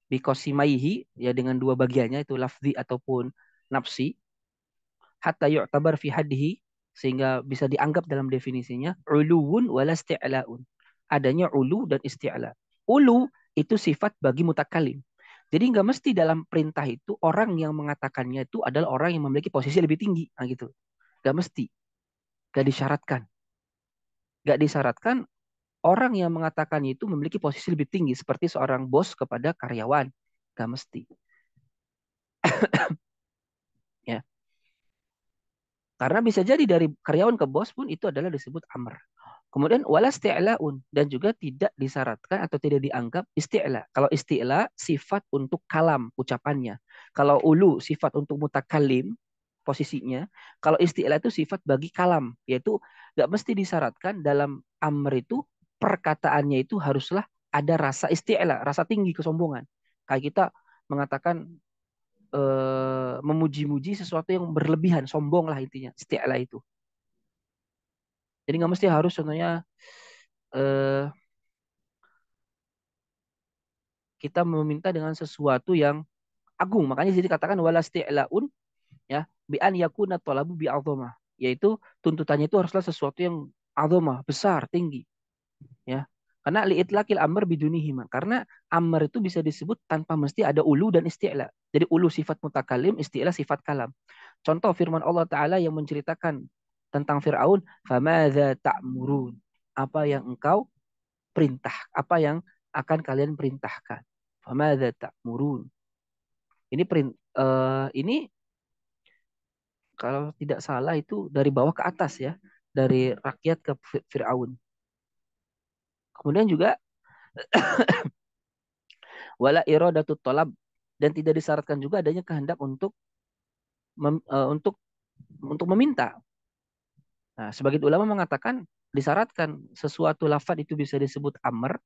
[SPEAKER 1] bikosimaihi, ya, dengan dua bagiannya itu lafzi ataupun nafsi, hatta yu'tabar fi haddihi, sehingga bisa dianggap dalam definisinya uluwun wala isti'la'un. Adanya ulu dan isti'la. Ulu itu sifat bagi mutakalim. Jadi nggak mesti dalam perintah itu orang yang mengatakannya itu adalah orang yang memiliki posisi lebih tinggi. Nah gitu. Nggak mesti. Nggak disyaratkan. Nggak disyaratkan orang yang mengatakannya itu memiliki posisi lebih tinggi. Seperti seorang bos kepada karyawan. Nggak mesti. Ya. Karena bisa jadi dari karyawan ke bos pun itu adalah disebut amr. Kemudian wala isti'la'un dan juga tidak disyaratkan atau tidak dianggap isti'la. Kalau isti'la sifat untuk kalam ucapannya. Kalau ulu sifat untuk mutakallim posisinya. Kalau isti'la itu sifat bagi kalam, yaitu nggak mesti disyaratkan dalam amr itu perkataannya itu haruslah ada rasa isti'la, rasa tinggi kesombongan. Kayak kita mengatakan memuji-muji sesuatu yang berlebihan, sombong lah intinya, isti'la itu. Jadi nggak mesti harus contohnya eh, kita meminta dengan sesuatu yang agung. Makanya jadi katakan wala isti'laun ya bi an yakuna talabu bi azamah, yaitu tuntutannya itu haruslah sesuatu yang azamah, besar, tinggi, ya. Karena li'itlaqil amr bidunihima. Karena amr itu bisa disebut tanpa mesti ada ulu dan isti'la. Jadi ulu sifat mutakalim, isti'la sifat kalam. Contoh firman Allah Ta'ala yang menceritakan tentang Fir'aun, famadza ta'murun? Apa yang engkau perintah? Apa yang akan kalian perintahkan? Famadza ta'murun? Ini ini kalau tidak salah itu dari bawah ke atas ya, dari rakyat ke Fir'aun. Kemudian juga wala iradatut talab dan tidak disyaratkan juga adanya kehendak untuk untuk meminta. Nah, sebagian ulama mengatakan disyaratkan sesuatu lafaz itu bisa disebut amr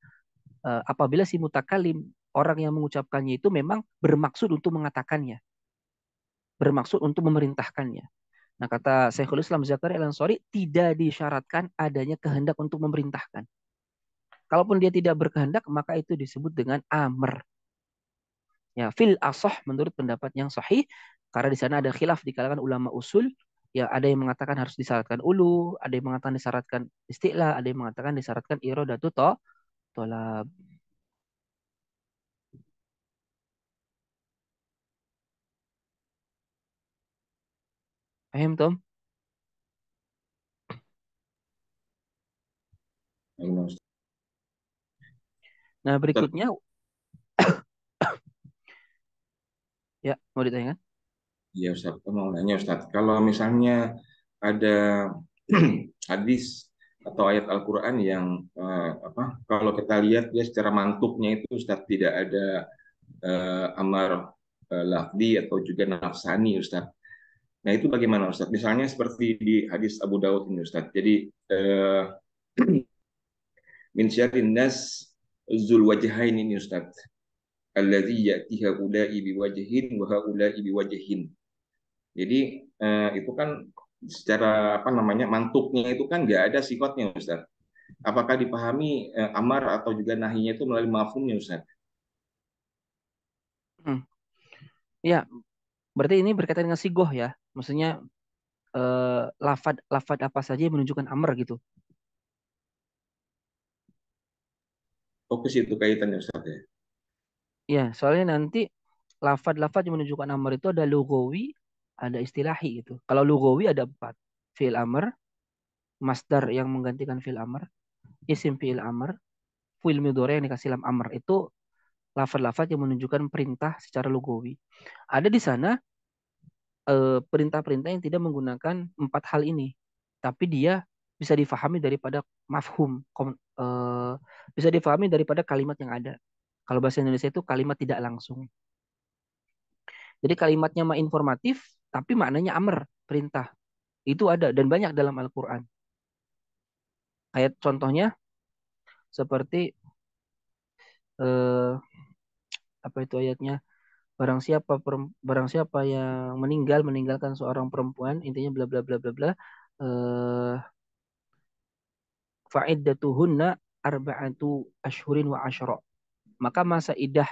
[SPEAKER 1] apabila si mutakalim orang yang mengucapkannya itu memang bermaksud untuk mengatakannya, bermaksud untuk memerintahkannya. Nah, kata Syekhul Islam Zakaria Al-Ansari tidak disyaratkan adanya kehendak untuk memerintahkan. Kalaupun dia tidak berkehendak, maka itu disebut dengan amr. Ya, fil asah menurut pendapat yang sahih, karena di sana ada khilaf di kalangan ulama usul, ya ada yang mengatakan harus disyaratkan ulu, ada yang mengatakan disyaratkan istilah, ada yang mengatakan disyaratkan iradatu tolab. Paham, Tom? Nah,
[SPEAKER 3] Ustaz,
[SPEAKER 1] berikutnya, ya, mau ditanyakan?
[SPEAKER 3] ya Ustaz, aku mau nanya Ustaz, kalau misalnya ada hadis atau ayat Al-Quran yang apa? Kalau kita lihat dia secara mantuknya itu Ustaz tidak ada amar lafzi atau juga nafsani Ustaz. Nah itu bagaimana Ustaz? Misalnya seperti di hadis Abu Dawud ini Ustaz. Jadi eh, min syarrin nas zul wajhain ini Ustaz. Alladzi ya'ti haula'i biwajhin wa haula'i biwajhin. Jadi itu kan secara apa namanya mantuknya itu kan nggak ada sifatnya Ustaz. Apakah dipahami amar atau juga nahinya itu melalui mafhumnya Ustaz?
[SPEAKER 1] Hmm. Ya, berarti ini berkaitan dengan sigoh ya. Maksudnya lafad lafad apa saja yang menunjukkan amr gitu.
[SPEAKER 3] Oh ke situ kaitannya Ustaz ya.
[SPEAKER 1] Ya, soalnya nanti lafad-lafad yang menunjukkan amr itu ada lugawi, ada istilahi gitu. Kalau lugawi ada empat. Fi'il amr, masdar yang menggantikan fi'il amr, isim fi'il amr, fi'il mudhari yang dikasih lam amr. Itu lafad-lafad yang menunjukkan perintah secara lugawi. Ada di sana perintah-perintah yang tidak menggunakan empat hal ini. Tapi dia bisa difahami daripada mafhum, bisa difahami daripada kalimat yang ada. Kalau bahasa Indonesia itu kalimat tidak langsung. Jadi kalimatnya mah informatif, tapi maknanya amr, perintah. Itu ada dan banyak dalam Al-Quran. Kayak contohnya seperti eh, apa itu ayatnya? Barang siapa yang meninggalkan seorang perempuan, intinya bla bla bla bla bla. Eh, fa'iddatuhunna arba'atu ashhurin wa asyra. Maka masa idah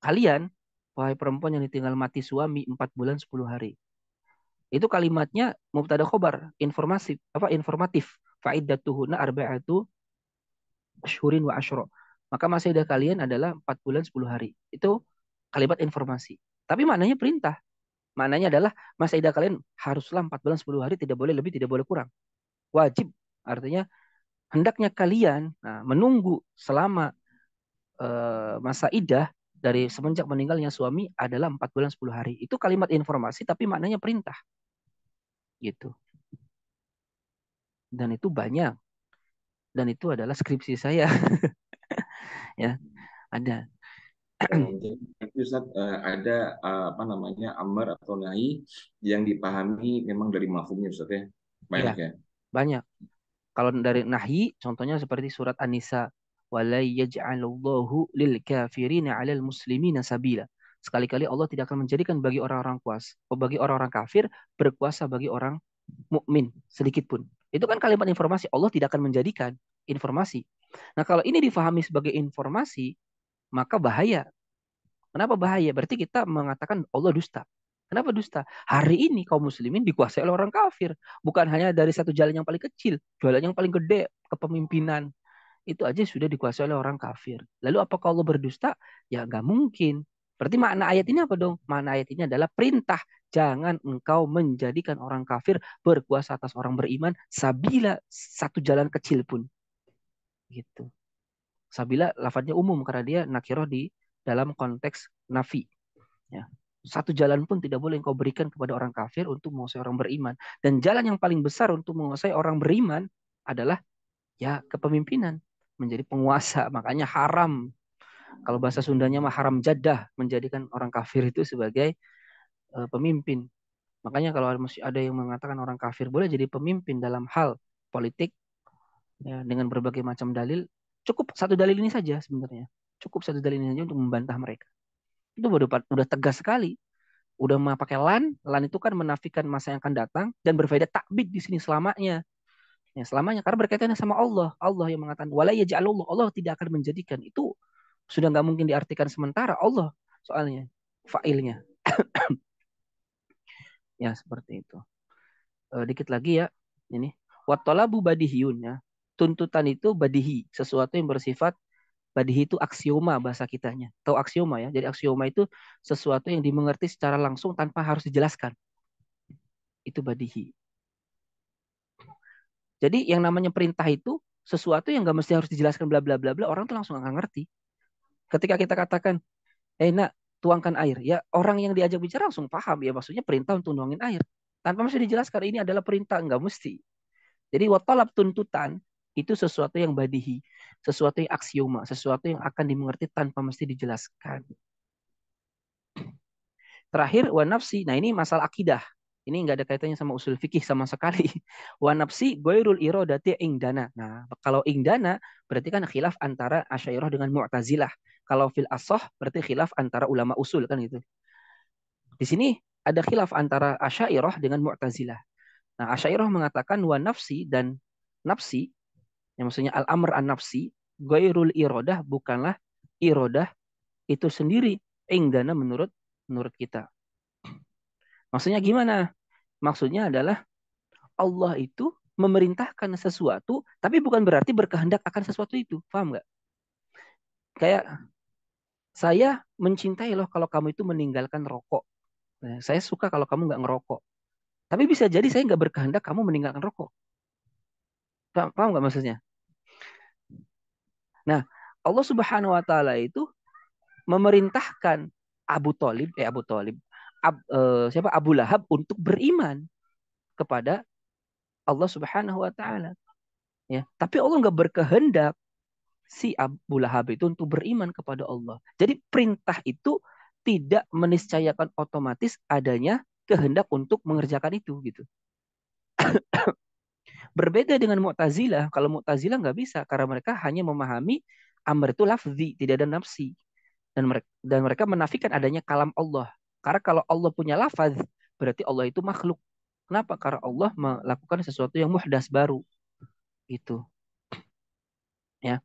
[SPEAKER 1] kalian, wahai perempuan yang ditinggal mati suami 4 bulan 10 hari. Itu kalimatnya mubtada khobar, informasi apa informatif. Fa'iddatuhunna arba'atu asyhurin wa asyra. Maka masa iddah kalian adalah 4 bulan 10 hari. Itu kalimat informasi. Tapi maknanya perintah. Maknanya adalah masa iddah kalian haruslah 4 bulan 10 hari, tidak boleh lebih, tidak boleh kurang. Wajib. Artinya hendaknya kalian menunggu selama masa iddah dari semenjak meninggalnya suami adalah 4 bulan 10 hari. Itu kalimat informasi tapi maknanya perintah. Gitu. Dan itu banyak. Dan itu adalah skripsi saya. Ya, ada.
[SPEAKER 3] Jadi Ustaz, ada apa namanya amar atau nahi yang dipahami memang dari mafhumnya Ustaz ya.
[SPEAKER 1] Ya,
[SPEAKER 3] Banyak ya.
[SPEAKER 1] banyak. Kalau dari nahi, contohnya seperti surat An-Nisa. وَلَا يَجْعَلُ اللَّهُ لِلْكَافِرِينَ عَلَى الْمُسْلِمِينَ سَبِيلًا. Sekali-kali Allah tidak akan menjadikan bagi orang-orang bagi orang-orang kafir berkuasa bagi orang mukmin sedikit pun. Itu kan kalimat informasi. Allah tidak akan menjadikan informasi. Nah, kalau ini difahami sebagai informasi, maka bahaya. Kenapa bahaya? Berarti kita mengatakan Allah dusta. Kenapa dusta? Hari ini kaum muslimin dikuasai oleh orang kafir. Bukan hanya dari satu jalan yang paling kecil, jalan yang paling gede, kepemimpinan. Itu aja sudah dikuasai oleh orang kafir. Lalu apakah Allah berdusta? Ya nggak mungkin. Berarti makna ayat ini apa dong? Makna ayat ini adalah perintah. Jangan engkau menjadikan orang kafir berkuasa atas orang beriman sabila satu jalan kecil pun. Gitu. Sabila lafadznya umum karena dia nakiroh di dalam konteks nafi. Ya. Satu jalan pun tidak boleh engkau berikan kepada orang kafir untuk menguasai orang beriman. Dan jalan yang paling besar untuk menguasai orang beriman adalah ya kepemimpinan. Menjadi penguasa. Makanya haram. Kalau bahasa Sundanya mah haram jadah. Menjadikan orang kafir itu sebagai pemimpin. Makanya kalau masih ada yang mengatakan orang kafir boleh jadi pemimpin dalam hal politik ya, dengan berbagai macam dalil. Cukup satu dalil ini saja sebenarnya. Cukup satu dalil ini saja untuk membantah mereka. Itu udah tegas sekali. Udah mau pakai lan itu kan menafikan masa yang akan datang dan berfaedah takbid di sini selamanya. Ya, selamanya karena berkaitannya sama Allah. Allah yang mengatakan wala yaj'alullah, Allah tidak akan menjadikan. Itu sudah nggak mungkin diartikan sementara Allah soalnya failnya. Ya seperti itu. Dikit lagi ya ini. Wa talabu badihiyun ya. Tuntutan itu badihi, sesuatu yang bersifat badihi itu aksioma bahasa kitanya. Tahu aksioma ya? Jadi aksioma itu sesuatu yang dimengerti secara langsung tanpa harus dijelaskan. Itu badihi. Jadi yang namanya perintah itu sesuatu yang nggak mesti harus dijelaskan bla bla bla bla, orang tuh langsung akan ngerti. Ketika kita katakan, nak tuangkan air, ya orang yang diajak bicara langsung paham ya maksudnya perintah untuk nuangin air. Tanpa mesti dijelaskan ini adalah perintah, nggak mesti. Jadi watalab tuntutan itu sesuatu yang badihi, sesuatu yang aksioma, sesuatu yang akan dimengerti tanpa mesti dijelaskan. Terakhir wa nafsi. Nah, ini masalah akidah. Ini nggak ada kaitannya sama usul fikih sama sekali. Wa nafsi goirul irodati ingdana. Nah, kalau ingdana berarti kan khilaf antara Asy'ariyah dengan Mu'tazilah. Kalau fil asoh berarti khilaf antara ulama usul kan gitu. Di sini ada khilaf antara Asy'ariyah dengan Mu'tazilah. Nah, Asy'ariyah mengatakan wa nafsi dan nafsi, yang maksudnya al-amr an-nafsi, goirul irodah bukanlah irodah itu sendiri ingdana menurut kita. Maksudnya gimana? Maksudnya adalah Allah itu memerintahkan sesuatu, tapi bukan berarti berkehendak akan sesuatu itu. Paham nggak? Kayak saya mencintai loh kalau kamu itu meninggalkan rokok. Nah, saya suka kalau kamu nggak ngerokok. Tapi bisa jadi saya nggak berkehendak kamu meninggalkan rokok. Paham nggak maksudnya? Nah, Allah Subhanahu Wa Taala itu memerintahkan Abu Thalib, siapa Abu Lahab untuk beriman kepada Allah Subhanahu Wa Taala. Ya, tapi Allah nggak berkehendak si Abu Lahab itu untuk beriman kepada Allah. Jadi perintah itu tidak meniscayakan otomatis adanya kehendak untuk mengerjakan itu gitu. Berbeda dengan Mu'tazilah, kalau Mu'tazilah nggak bisa karena mereka hanya memahami amr itu lafzi, tidak ada nafsi. Dan mereka menafikan adanya kalam Allah. Karena kalau Allah punya lafaz, berarti Allah itu makhluk. Kenapa? Karena Allah melakukan sesuatu yang muhdas baru. Itu. Ya.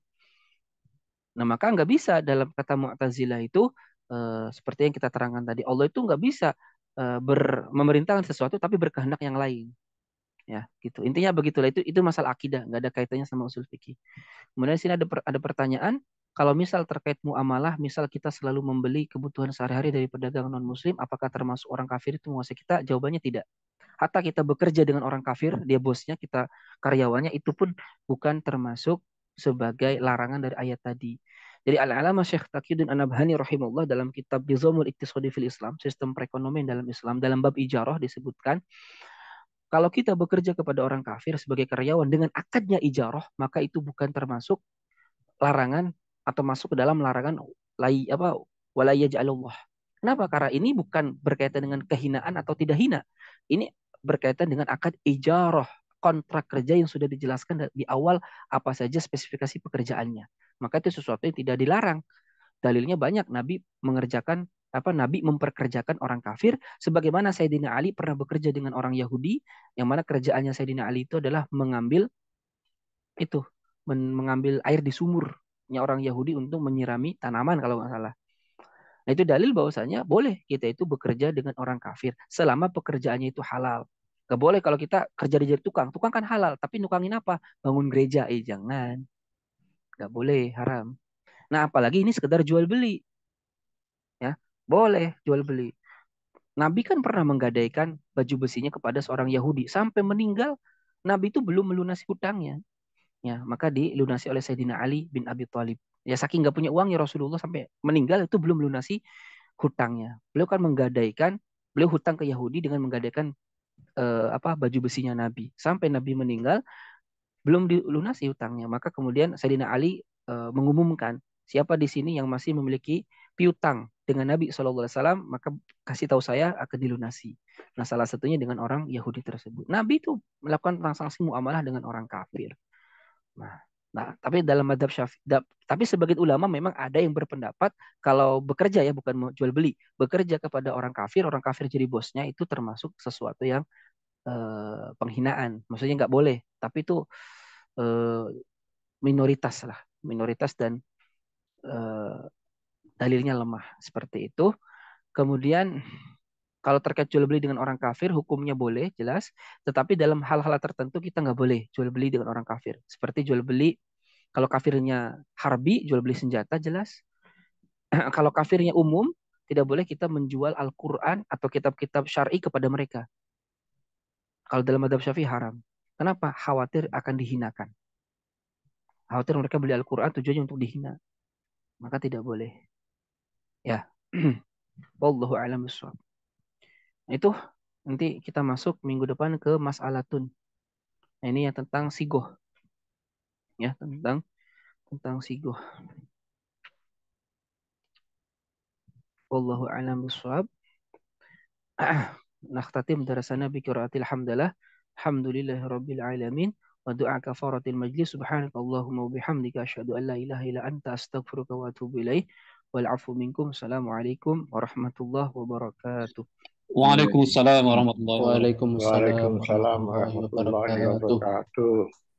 [SPEAKER 1] Nah, maka nggak bisa dalam kata Mu'tazilah itu seperti yang kita terangkan tadi. Allah itu nggak bisa memerintahkan sesuatu tapi berkehendak yang lain. Ya, gitu. Intinya begitulah, itu masalah akidah, nggak ada kaitannya sama usul fikih. Kemudian di sini ada pertanyaan, kalau misal terkait muamalah, misal kita selalu membeli kebutuhan sehari-hari dari pedagang non muslim, apakah termasuk orang kafir itu menguasai kita? Jawabannya tidak. Hatta kita bekerja dengan orang kafir, dia bosnya, kita karyawannya, itu pun bukan termasuk sebagai larangan dari ayat tadi. Jadi Al-Alama Syekh Taqiyuddin An-Nabhani rahimahullah dalam kitab Nizamul Iqtisadi fil Islam, sistem perekonomian dalam Islam, dalam bab ijarah disebutkan, kalau kita bekerja kepada orang kafir sebagai karyawan dengan akadnya ijarah, maka itu bukan termasuk larangan atau masuk ke dalam larangan wala yaj'alullah. Kenapa? Karena ini bukan berkaitan dengan kehinaan atau tidak hina. Ini berkaitan dengan akad ijarah, kontrak kerja yang sudah dijelaskan di awal apa saja spesifikasi pekerjaannya. Maka itu sesuatu yang tidak dilarang. Dalilnya banyak, Nabi memperkerjakan orang kafir, sebagaimana Sayyidina Ali pernah bekerja dengan orang Yahudi, yang mana kerjaannya Sayyidina Ali itu adalah mengambil air di sumurnya orang Yahudi untuk menyirami tanaman kalau nggak salah. Nah, itu dalil bahwasanya boleh kita itu bekerja dengan orang kafir selama pekerjaannya itu halal. Gak boleh kalau kita kerja di jadi tukang kan halal, tapi nukangin apa? Bangun gereja, jangan. Gak boleh, haram. Nah, apalagi ini sekedar jual beli. Ya, boleh jual beli. Nabi kan pernah menggadaikan baju besinya kepada seorang Yahudi sampai meninggal. Nabi itu belum melunasi hutangnya. Ya, maka dilunasi oleh Sayyidina Ali bin Abi Thalib. Ya, saking nggak punya uang ya Rasulullah sampai meninggal itu belum melunasi hutangnya. Beliau hutang ke Yahudi dengan menggadaikan baju besinya Nabi. Sampai Nabi meninggal belum dilunasi hutangnya. Maka kemudian Sayyidina Ali mengumumkan, siapa di sini yang masih memiliki piutang dengan Nabi SAW, maka kasih tahu saya, akan dilunasi. Nah, salah satunya dengan orang Yahudi tersebut. Nabi itu melakukan transaksi muamalah dengan orang kafir. Nah, tapi dalam madhab tapi sebagian ulama memang ada yang berpendapat kalau bekerja, ya bukan mau jual beli, bekerja kepada orang kafir jadi bosnya, itu termasuk sesuatu yang penghinaan. Maksudnya nggak boleh, tapi itu minoritas dan dalilnya lemah seperti itu. Kemudian kalau terkait jual beli dengan orang kafir, hukumnya boleh, jelas. Tetapi dalam hal-hal tertentu kita nggak boleh jual beli dengan orang kafir. Seperti jual beli, kalau kafirnya harbi, jual beli senjata, jelas. Kalau kafirnya umum, tidak boleh kita menjual Al-Quran atau kitab-kitab syar'i kepada mereka. Kalau dalam madhab syafi'i haram. Kenapa? Khawatir akan dihinakan. Khawatir mereka beli Al-Quran tujuannya untuk dihina. Maka tidak boleh. Ya. Wallahu a'lam bishawab. Itu nanti kita masuk minggu depan ke mas'alatun. Nah, ini yang tentang sigoh. Ya, tentang sigoh. Wallahu a'lam bishawab. Nakhtatim darasana bi qiraatil hamdalah. Alhamdulillahi rabbil alamin. Wa du'a kafaratil majlis. Subhanakallahumma wa bihamdika asyhadu an la ilaha illa anta astaghfiruka wa atubu ilaik. Wal 'afwu minkum. Assalamualaikum warahmatullahi wabarakatuh.
[SPEAKER 4] Waalaikumsalam warahmatullahi wabarakatuh.
[SPEAKER 2] Waalaikumsalam
[SPEAKER 5] Waalaikumsalam
[SPEAKER 2] warahmatullahi
[SPEAKER 5] warahmatullahi
[SPEAKER 2] wabarakatuh.
[SPEAKER 5] wabarakatuh.